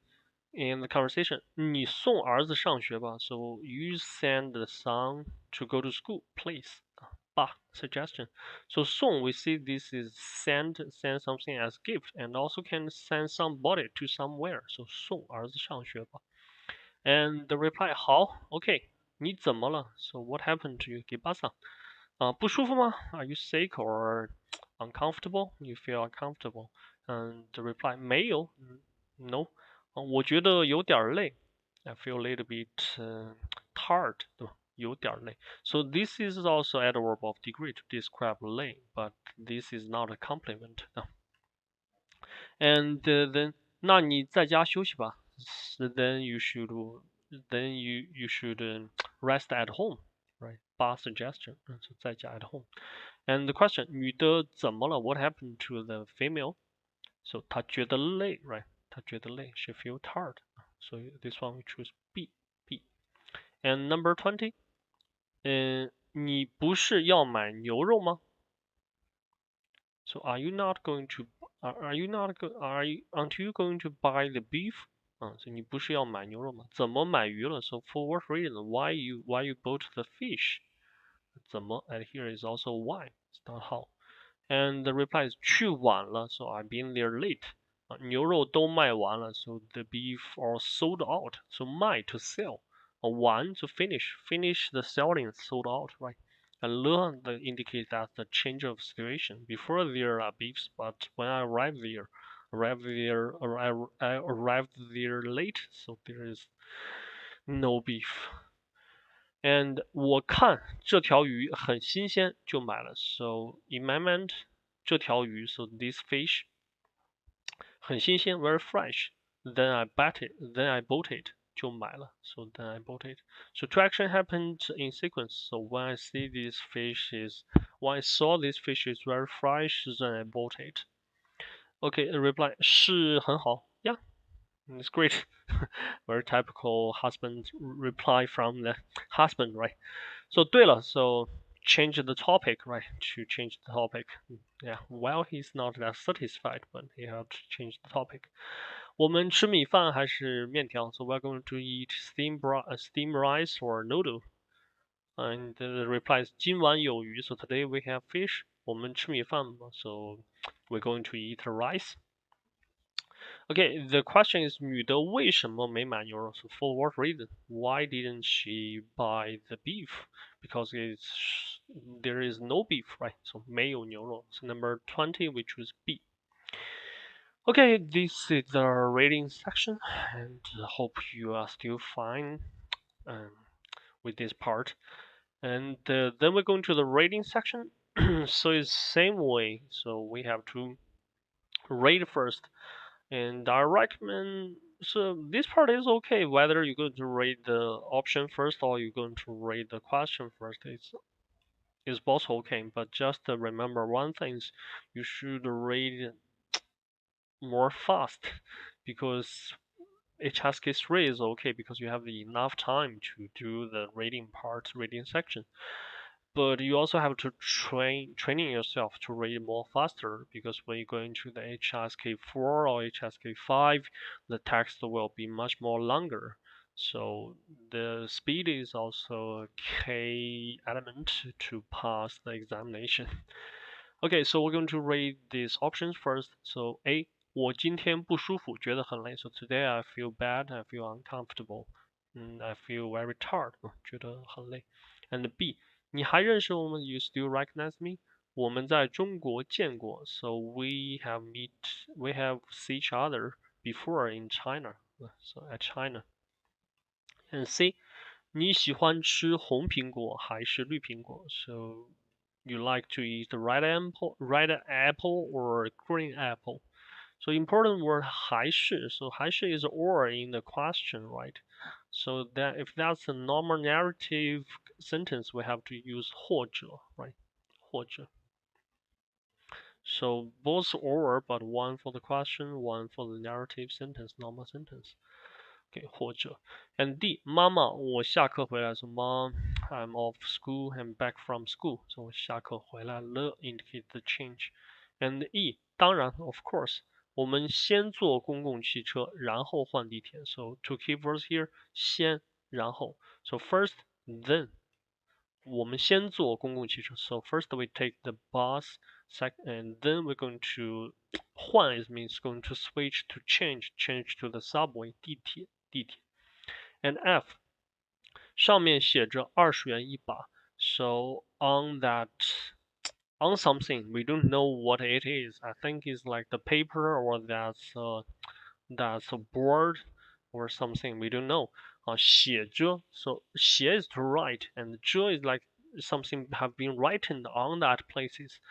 In the conversation, 你送儿子上学吧. So you send the son to go to school, please. Suggestion. So 送, we see this is send something as gift, and also can send somebody to somewhere. So 送儿子上学吧. And the reply, 好 OK. 你怎么了? So what happened to you? 给巴桑. 不舒服吗? Are you sick or uncomfortable? You feel uncomfortable? And the reply, 没有 No. 我觉得有点累. I feel a little bit tired. 对吧？有点累. So this is also adverb of degree to describe lay, but this is not a compliment. And then 那你在家休息吧. So then you should rest at home, right? 八 suggestion. So 在家 at home. And the question, 女的怎么了? What happened to the female? So 她觉得累, right? 她觉得累. She feel tired. So this one we choose B. And number 20. 你不是要买牛肉吗? So are you not going to aren't you going to buy the beef? 所以你不是要买牛肉吗？怎么买鱼了? So for what reason? Why you bought the fish? 怎么 and here is also why. It's not how. And the reply is 去晚了, so I've been there late. 牛肉都卖完了, so the beef are sold out. So 卖 to sell. 完 to finish the selling, sold out, right? And le indicates that the change of situation. Before there are beefs, but when I arrived there late, so there is no beef. And 我看这条鱼很新鲜，就买了. So in my mind, 这条鱼, so this fish, 很新鲜, very fresh. Then I bought it, 就买了. So then I bought it. So two action happened in sequence. So when I saw this fish is very fresh, then I bought it. Okay, reply 是很好. Yeah, it's great. Very typical husband reply from the husband, right? So 对了, so change the topic, right? To change the topic. Yeah, well, he's not that satisfied, but he had to change the topic. 我们吃米饭还是面条? So we're going to eat steamed rice or noodle. And the reply is 今晚有鱼, so today we have fish. 我们吃米饭吗? So we're going to eat rice. Okay, the question is 女的为什么没买牛肉? So for what reason? Why didn't she buy the beef? Because there is no beef, right? So 没有牛肉. So number 20, we choose B. Okay, this is the rating section, and hope you are still fine with this part. And then we're going to the rating section. So it's same way. So we have to rate first. And I recommend, so this part is okay whether you're going to rate the option first or you're going to rate the question first. It's both okay, but just remember one thing is you should rate more fast, because HSK 3 is okay because you have enough time to do the rating section. But you also have to training yourself to read more faster, because when you go into the HSK 4 or HSK 5, the text will be much more longer. So the speed is also a key element to pass the examination. Okay, so we're going to read these options first. So A, 我今天不舒服，觉得很累. So today I feel bad, I feel uncomfortable, I feel very tired, 觉得很累. And B, 你还认识我们? You still recognize me? 我们在中国见过. So we have seen each other before in China. So at China. And C, 你喜欢吃红苹果还是绿苹果? So you like to eat the red apple or green apple? So important word 还是. So 还是 is or in the question, right? So that if that's a normal narrative sentence, we have to use 或者, right? 或者. So both or, but one for the question, one for the narrative sentence, normal sentence. OK，或者。And D，妈妈，我下课回来。So mom, I'm off school and back from school. So 我下课回来了 indicate the change. And E，当然 of course，我们先坐公共汽车，然后换地铁。So two keywords here，先，然后。So first, then。我们先坐公共汽车。So first we take the bus, and then we're going to 换 it means going to switch to change to the subway 地铁。And F 上面写着20元一把。So on something we don't know what it is. I think it's like the paper or that's a board or something we don't know. 写着 so 写 is to write and 着 is like something have been written on that places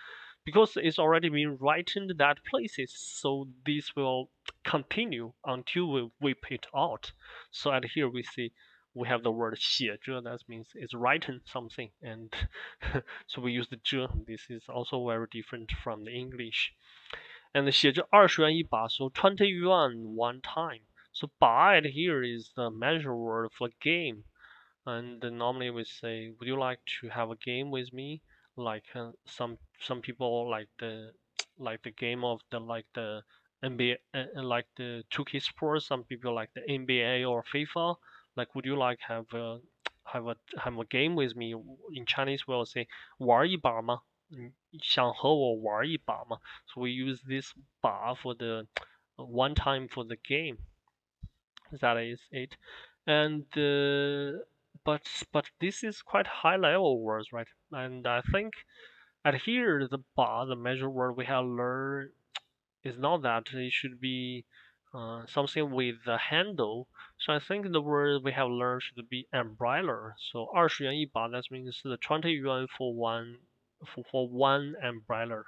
because it's already been written that places, so this will continue until we whip it out. So at here we see we have the word 写着 that means it's written something, and so we use the 着. This is also very different from the English. And 写着20元一把 so 20 yuan one time. So 把 here is the measure word for game. And normally we say, would you like to have a game with me? Like some people like the game of the NBA, like the 2K sports. Some people like the NBA or FIFA. Like, would you like have a game with me? In Chinese, we'll say 玩一把吗？想和我玩一把吗？ So we use this 把 for the one time for the game. That is it. And but this is quite high level words, right? And I think at here the bar, the measure word we have learned is not that it should be something with the handle. So I think the word we have learned should be umbrella. So 20元一把 that means the 20 yuan for one umbrella.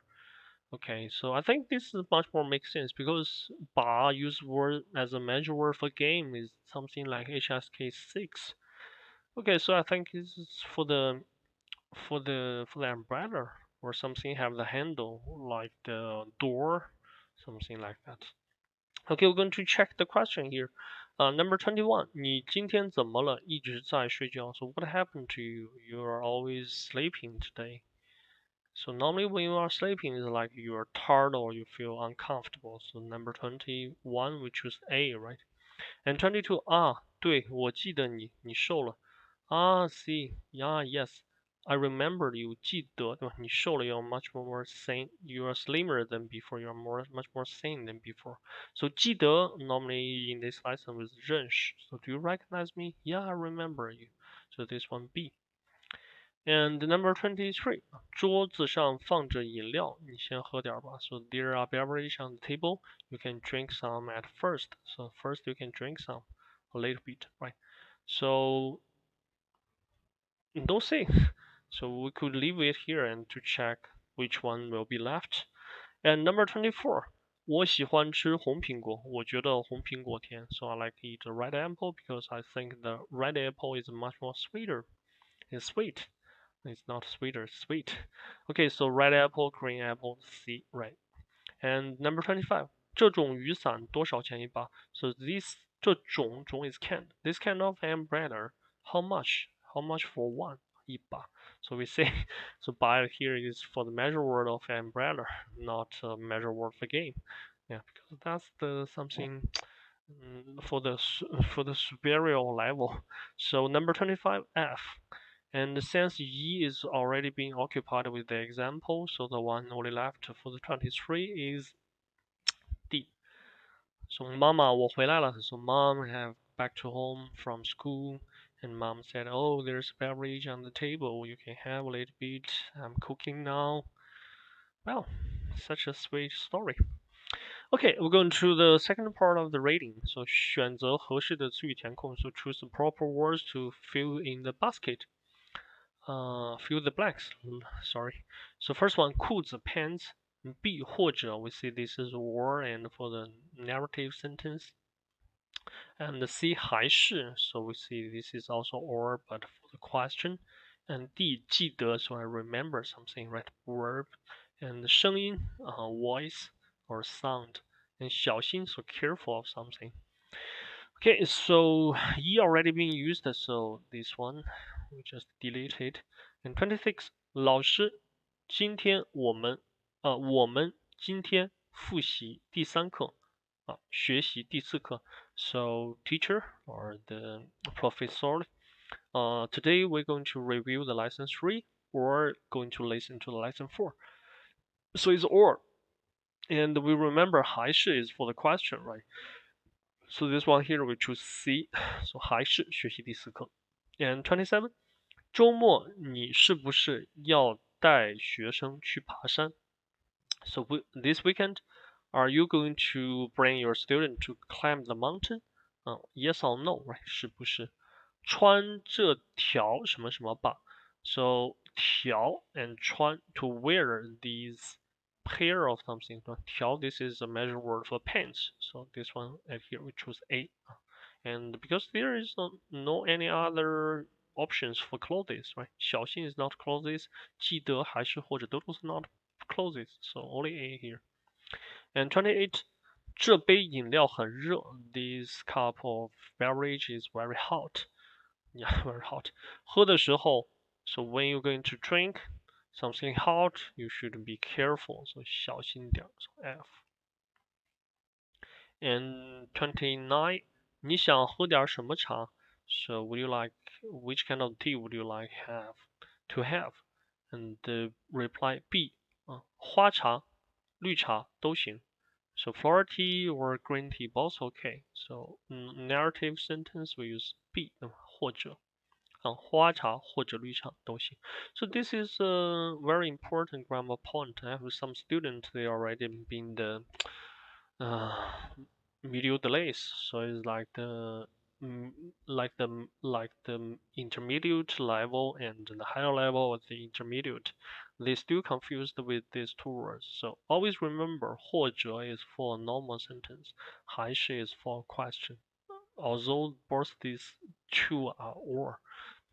Okay, so I think this is much more makes sense because bar use word as a measure word for game is something like HSK 6. Okay, so I think this is for the umbrella or something have the handle like the door, something like that. Okay, we're going to check the question here. Number 21. 你今天怎么了？一直在睡觉. So what happened to you? You are always sleeping today. So normally when you are sleeping, it's like you are tired or you feel uncomfortable. So number 21, we choose A, right? And 22, 对，我记得你瘦了. See, yeah, yes, I remember you. 记得，对吧？你瘦了, you're much more sane. You are slimmer than before. You are much more sane than before. So 记得 normally in this lesson was 认识. So do you recognize me? Yeah, I remember you. So this one B. And number 23, 桌子上放着饮料，你先喝点吧. So there are beverages on the table. You can drink some at first. So first you can drink some, a little bit, right? So don't say. So we could leave it here and to check which one will be left. And number 24, 我喜欢吃红苹果，我觉得红苹果甜. So I like to eat a red apple because I think the red apple is much more sweeter. It's sweet. It's not sweeter, sweet. Okay, so red apple, green apple, C, right. And number 25, 这种雨伞多少钱一把? So this 这种 is kind. This kind of umbrella, how much? How much for one? 一把. So we say, so buy here is for the measure word of umbrella, not a measure word for game. Yeah, because that's the something for the superior level. So number 25, F. And since E is already being occupied with the example, so the one only left for the 23 is D. So Mama, 我回来了. So mom have back to home from school, and mom said, "Oh, there's beverage on the table. You can have a little bit. I'm cooking now." Well, such a sweet story. Okay, we're going to the second part of the reading. So 选择合适的词语填空. So choose the proper words to fill in the basket. Fill the blanks. Sorry. So first one, 裤子 pants. B 或者 we see this is or and for the narrative sentence. And the C 还是 so we see this is also or but for the question. And D 记得 so I remember something, right? Verb. And 声音 voice or sound. And 小心 so careful of something. Okay, so E already being used, so this one we just delete it. And 26, 老师，今天我们今天复习第3课学习第4课。So teacher or the professor, today we're going to review the lesson 3 or going to listen to the lesson 4. So it's or. And we remember 还是 is for the question, right? So this one here we choose C. So 还是学习第4课。And 27, 周末你是不是要带学生去爬山？ So this weekend, are you going to bring your student to climb the mountain? Yes or no, right? 是不是？穿这条什么什么吧。So 条 and 穿 to wear these pair of something. 条 this is a measure word for pants. So this one at here we choose A. And because there is no any other options for clothes, right? 小心 is not clothes. 记得还是或者都是 not clothes. So only A here. And 28, 这杯饮料很热. This cup of beverage is very hot. Yeah, very hot. 喝的时候, so when you're going to drink something hot, you should be careful. So 小心点. So F. And 29, 你想喝点什么茶? So would you like, which kind of tea would you like to have? And the reply B, 花茶, 绿茶都行. So flower tea or green tea both okay. So narrative sentence we use B, 或者. 花茶或者绿茶都行. So this is a very important grammar point. I have some students, they already been the video delays. So it's like the intermediate level and the higher level of the intermediate. They still confused with these two words. So always remember 或者 is for a normal sentence, 还是 is for a question. Although both these two are or,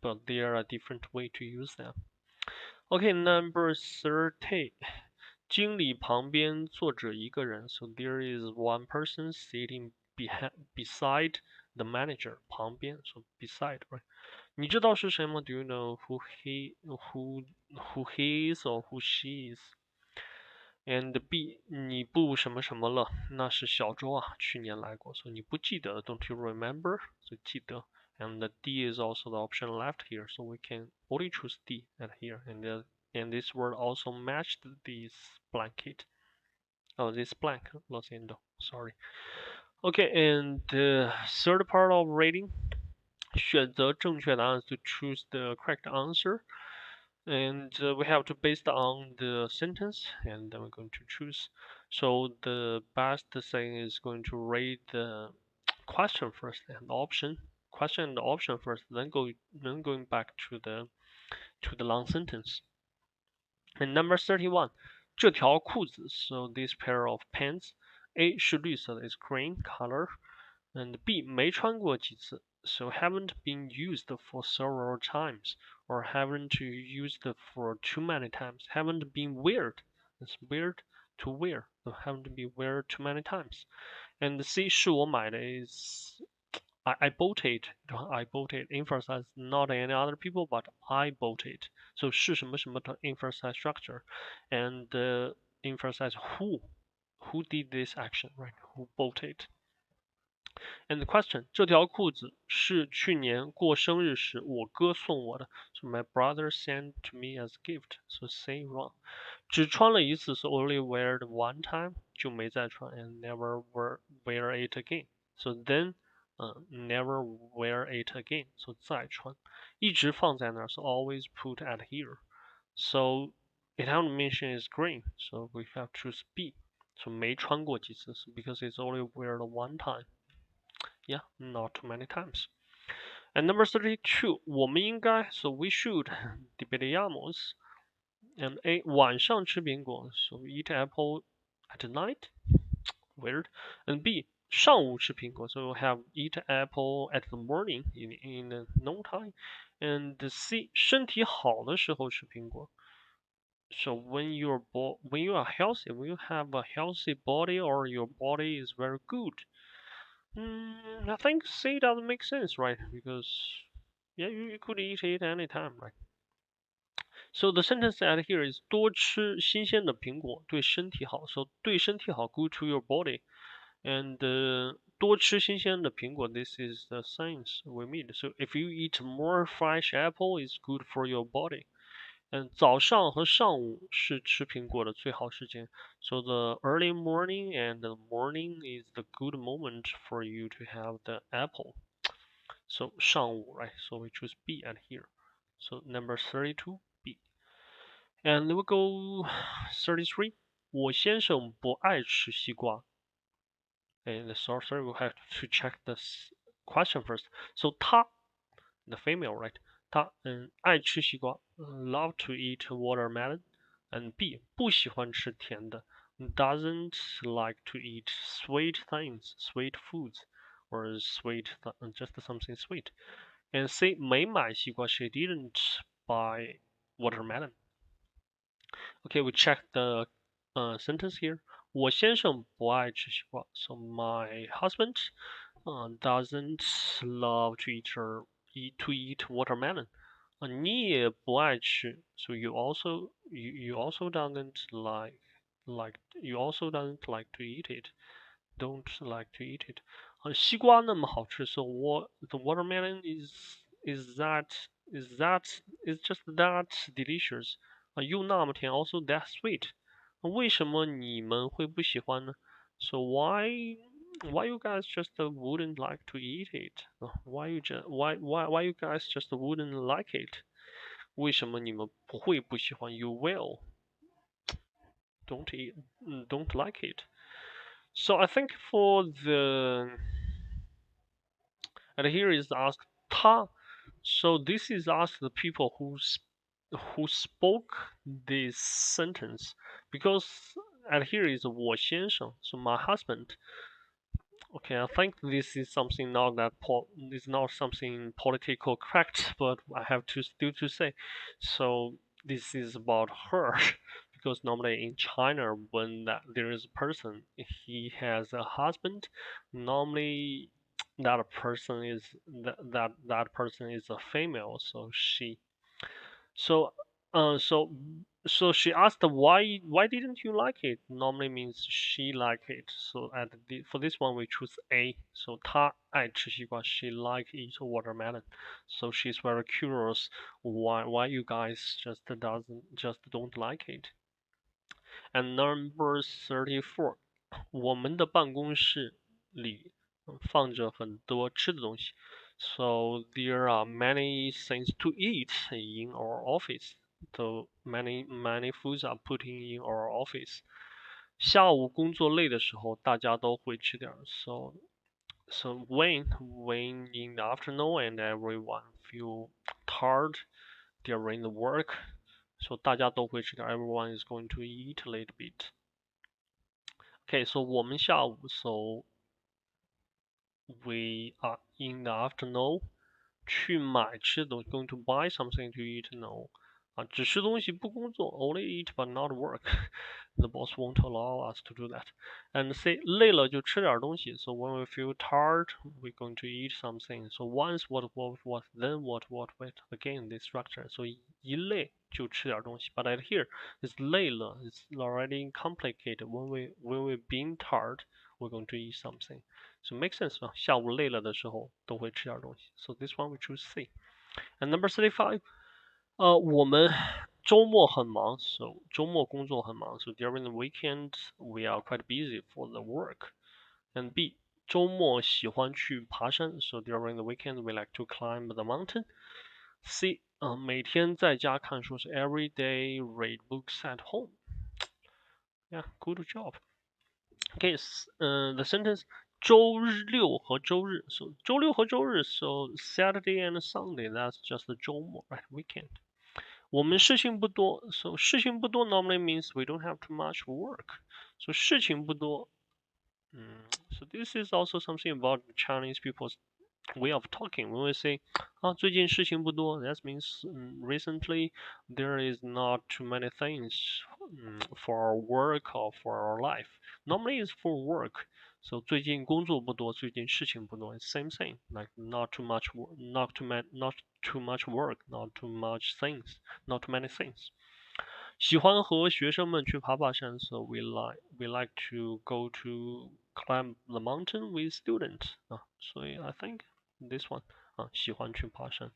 but there are different way to use them. Okay, number 30. 经理旁边坐着一个人 so there is one person sitting beside the manager 旁边 so beside, right? 你知道是谁吗? Do you know who he is or who she is? And B, 你不什么什么了，那是小周啊，去年来过，所以你不记得 don't you remember? 所以记得。And the D is also the option left here, so we can only choose D at here. And this word also matched this blanket. Oh, this blank, Los Endo, sorry. Okay, and the third part of reading, 选择正确答案 to choose the correct answer. And we have to based on the sentence, and then we're going to choose. So the best thing is going to read the question first and option, question and option first, then going back to the long sentence. And number 31, 这条裤子 so this pair of pants, A 是绿色的 is green color, and B 没穿过几次 so haven't been used for several times or haven't used for too many times, haven't been weared, it's weird to wear, so haven't been wear too many times. And C 是我买的 is I bought it. I bought it. Emphasize not any other people, but I bought it. So 是什么什么 to emphasize structure, and emphasize who did this action, right? Who bought it? And the question, 这条裤子是去年过生日时我哥送我的. So my brother sent to me as a gift. So say wrong. 只穿了一次 so only wear it one time, 就没再穿 and never wear it again. So then never wear it again. So 再穿，一直放在那儿 so always put at here. So it haven't mentioned is green, so we have to choose B. So 没穿过几次 so because it's only wear one time. Yeah, not too many times. And number 32, 我们应该 so we should deberíamos. And A 晚上吃苹果 so we eat apple at night. Weird. And B 上午吃苹果 so we have eat apple at the morning in the noontime. And C 身体好的时候吃苹果 so when you are healthy, when you have a healthy body or your body is very good, I think C doesn't make sense, right? Because yeah, you could eat it anytime, right? So the sentence at here is 多吃新鲜的苹果对身体好。So 对身体好 good to your body. And 多吃新鲜的苹果 this is the science we mean. So if you eat more fresh apple, it's good for your body. 早上和上午是吃苹果的最好时间。So the early morning and the morning is the good moment for you to have the apple. So 上午 right? So we choose B at here. So number 32, B. And we go 33. 我先生不爱吃西瓜。And sorry, we'll have to check this question first. So 他 the female, right? 他爱吃西瓜 love to eat watermelon. And B 不喜欢吃甜的 doesn't like to eat sweet things, sweet foods, or sweet just something sweet. And C 没买西瓜 she didn't buy watermelon. Okay, we check the sentence here. 我先生不爱吃西瓜 so my husband doesn't love to eat watermelon. 你也不爱吃 so you also doesn't you also doesn't like to eat it. Don't like to eat it. 西瓜那么好吃 so the watermelon is that is just that delicious. 又那么甜 also that sweet. 为什么你们会不喜欢呢 So why you guys just wouldn't like to eat it? Why you guys just wouldn't like it? 为什么你们不会不喜欢 You will don't like it. So I think for the and here is asked 他 so this is asked the people who spoke this sentence because and here is 我先生 so my husband. Okay, I think this is something not that is not something political correct, but I have to still to say. So this is about her, because normally in China, when there is a person, he has a husband. Normally, that person is a female, so she so, uh, so, so she asked why didn't you like it? Normally means she like it. So for this one we choose A. So 她爱吃西瓜 she like eat watermelon. So she's very curious why you guys just don't like it. And number 34, 我们的办公室里放着很多吃的东西。So there are many things to eat in our office. So many foods are putting in our office. 下午工作累的时候，大家都会吃点。So when in the afternoon and everyone feel tired during the work, so 大家都会吃点。Everyone is going to eat a little bit. Okay, so 我们下午 so we are in the afternoon 去买吃的东西 going to buy something to eat no 只吃东西不工作 only eat but not work. The boss won't allow us to do that. And say 累了就吃点东西 so when we feel tired we're going to eat something. So once what then what wait again this structure. So 一累就吃点东西 but at here it's 累了 it's already complicated. When we being tired we're going to eat something. So makes sense 啊，下午累了的时候都会吃点东西。So this one we choose C. And number 35, 我们周末很忙 so 周末工作很忙 so during the weekend we are quite busy for the work. And B, 周末喜欢去爬山 so during the weekend we like to climb the mountain. C, 每天在家看书 so every day read books at home. Yeah, good job. Okay, the sentence 周六和周日 so 周六和周日 so Saturday and Sunday that's just the 周末 right weekend. 我们事情不多 so 事情不多 normally means we don't have too much work. So 事情不多 so this is also something about Chinese people's way of talking. When we say 最近事情不多 that means recently there is not too many things for our work or for our life. Normally it's for work. So 最近工作不多，最近事情不多。It's same thing, like not too much work, not too much work, not too much things, not too many things. 喜欢和学生们去爬山 so we like to go to climb the mountain with students 所以 I think this one 喜欢去爬山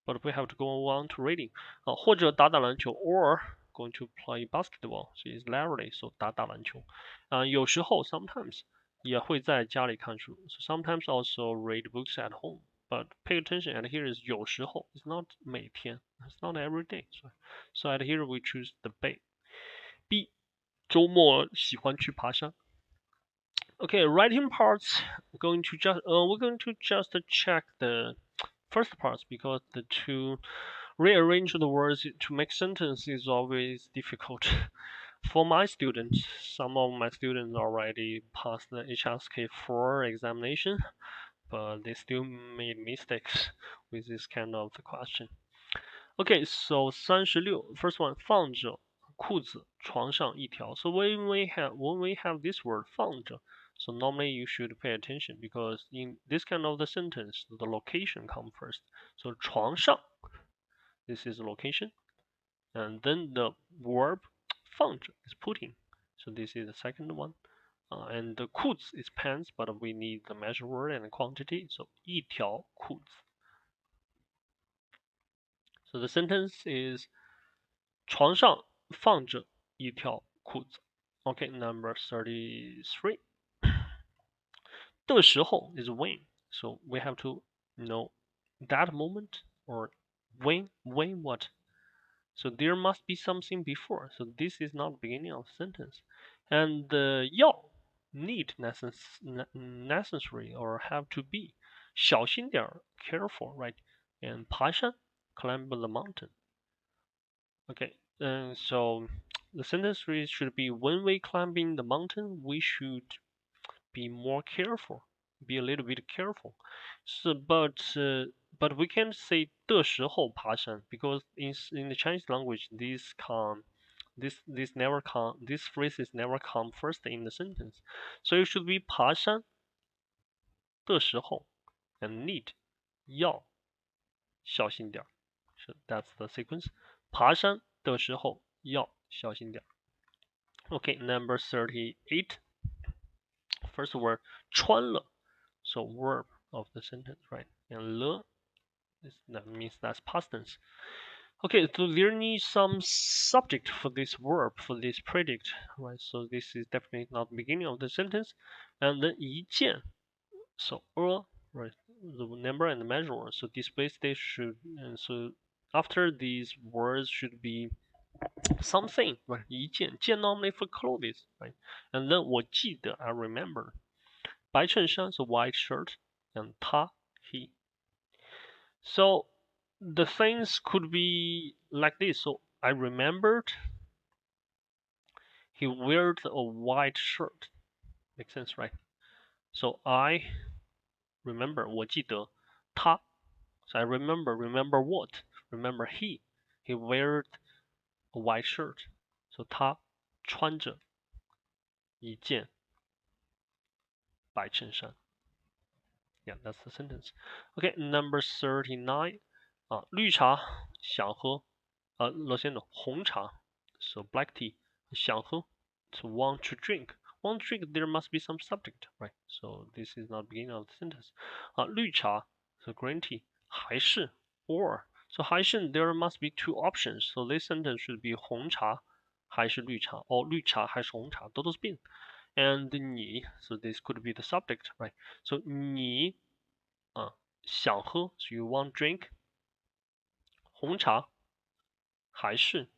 but we have to go on to reading 或者打打篮球 or going to play basketball so it's rarely so 打打篮球有时候 sometimes 也会在家里看书 so sometimes also read books at home but pay attention and here is 有时候 it's not 每天 it's not every day so at here we choose the B 周末喜欢去爬山 Okay, writing parts going to just we're going to just check the first parts because the to rearrange the words to make sentence is always difficult. For my students, some of my students already passed the HSK 4 examination, but they still made mistakes with this kind of question. Okay, so 36, first one 放着裤子床上一条. So when we have this word 放着, so normally you should pay attention because in this kind of the sentence, the location comes first. So 床上, this is location, and then the verb 放着 is putting. So this is the second one. And the 裤子 is pants, but we need the measure word and quantity. So 一条裤子. So the sentence is 床上放着一条裤子. Okay, number 33. 的时候 is when. So we have to know that moment or when what. So there must be something before. So this is not the beginning of the sentence. And 要 need necessary or have to be. 小心点 careful, right? And 爬山 climb the mountain. Okay, so the sentence should be when we climbing the mountain, we should be more careful, be a little bit careful. So, but we can't say 的时候爬山 because in the Chinese language, this phrases never come first in the sentence. So it should be 爬山的时候 and need 要小心点. So that's the sequence. 爬山的时候要小心点. Okay, number 38. First word 穿了, so verb of the sentence, right? And 了, that means that's past tense. Okay, so there needs some subject for this verb, for this predict, right? So this is definitely not the beginning of the sentence. And then 一件, so right? The number and the measure word. So display state should, and so after these words should be something, right? 一件 normally for clothes, right? And then 我记得 I remember. 白衬衫 so white shirt, and 他 he. So the things could be like this. So I remembered he wears a white shirt. Makes sense, right? So I remember 我记得他 so I remember what? Remember he wears a white shirt. So 他穿着一件白衬衫. Yeah, that's the sentence. Okay, number 39. 绿茶想喝红茶 so black tea 想喝 so want to drink there must be some subject, right? So this is not beginning of the sentence. 绿茶 so green tea 还是 or so 还是 there must be two options, so this sentence should be 红茶还是绿茶 or 绿茶还是红茶都是病 and 你 so this could be the subject, right? So 你想喝 so you want drink 红茶还是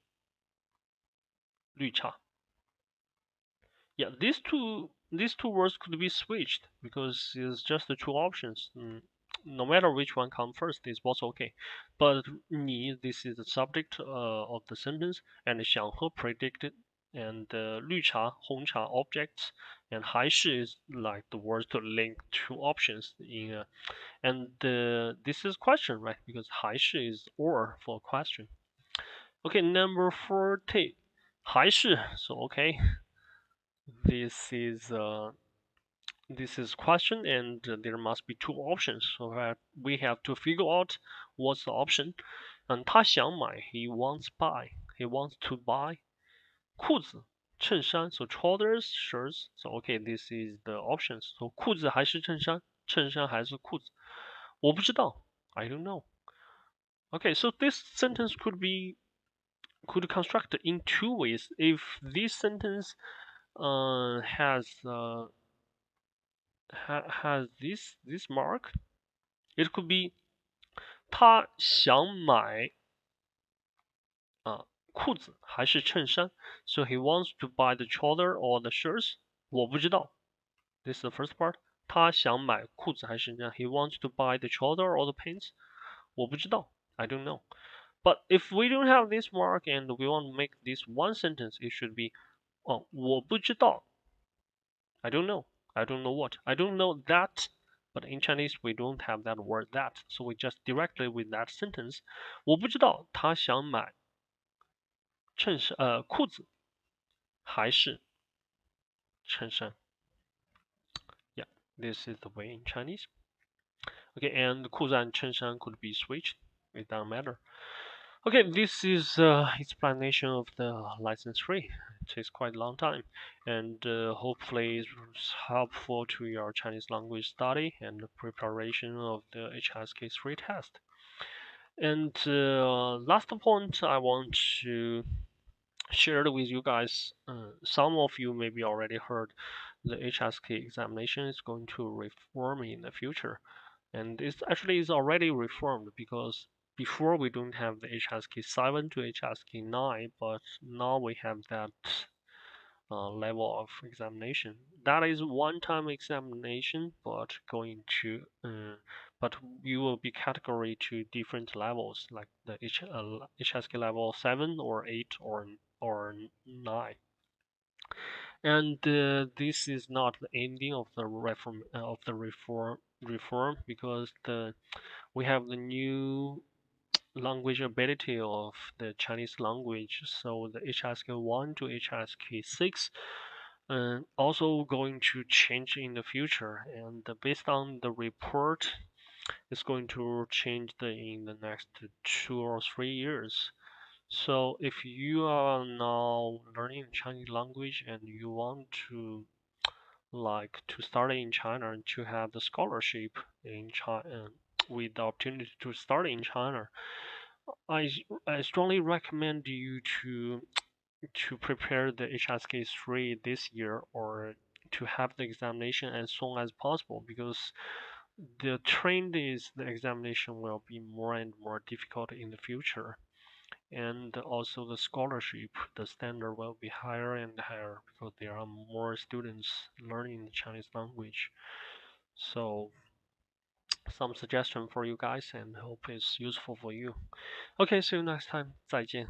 绿茶 Yeah, these two words could be switched because it's just the two options. No matter which one comes first, it's both okay. But 你 this is the subject of the sentence, and 想喝 predicted, and 绿茶红茶 objects, and 还是 is like the words to link two options in and this is question, right? Because 还是 is or for question. Okay, number 40. 还是 so okay. This is this is question, and there must be two options. So we have to figure out what's the option. 他想买 he wants buy he wants to buy 裤子衬衫 so trousers shirts so okay this is the options so 裤子还是衬衫衬衫还是裤子我不知道 I don't know. Okay, so this sentence could construct in two ways. If this sentence has this mark, it could be 他想买裤子还是衬衫 so he wants to buy the trouser or the shirts 我不知道 this is the first part 他想买裤子还是衬衫 he wants to buy the trouser or the pants 我不知道 I don't know. But if we don't have this mark and we want to make this one sentence, it should be 我不知道 I don't know. I don't know what. I don't know that. But in Chinese, we don't have that word that. So we just directly with that sentence. 我不知道他想买裤子还是衬衫 Yeah, this is the way in Chinese. Okay, and 裤子 and 衬衫 could be switched. It doesn't matter. Okay, this is explanation of the license 3. It takes quite a long time, and hopefully it's helpful to your Chinese language study and the preparation of the HSK 3 test. And last point I want to share with you guys. Some of you maybe already heard the HSK examination is going to reform in the future, and it's actually is already reformed because before we don't have the HSK 7 to HSK 9, but now we have that level of examination. That is one-time examination, but but you will be category to different levels, like the HSK level 7 or 8 or 9. And this is not the ending of the reform because we have the new language ability of the Chinese language. So the HSK 1 to HSK 6 also going to change in the future. And based on the report, it's going to change in the next 2 or 3 years. So if you are now learning Chinese language and you want to study in China and to have the scholarship in China with the opportunity to study in China, I strongly recommend you to prepare the HSK 3 this year or to have the examination as soon as possible because the trend is the examination will be more and more difficult in the future. And also the scholarship, the standard will be higher and higher because there are more students learning the Chinese language. So some suggestion for you guys and hope it's useful for you. Okay, see you next time. 再见.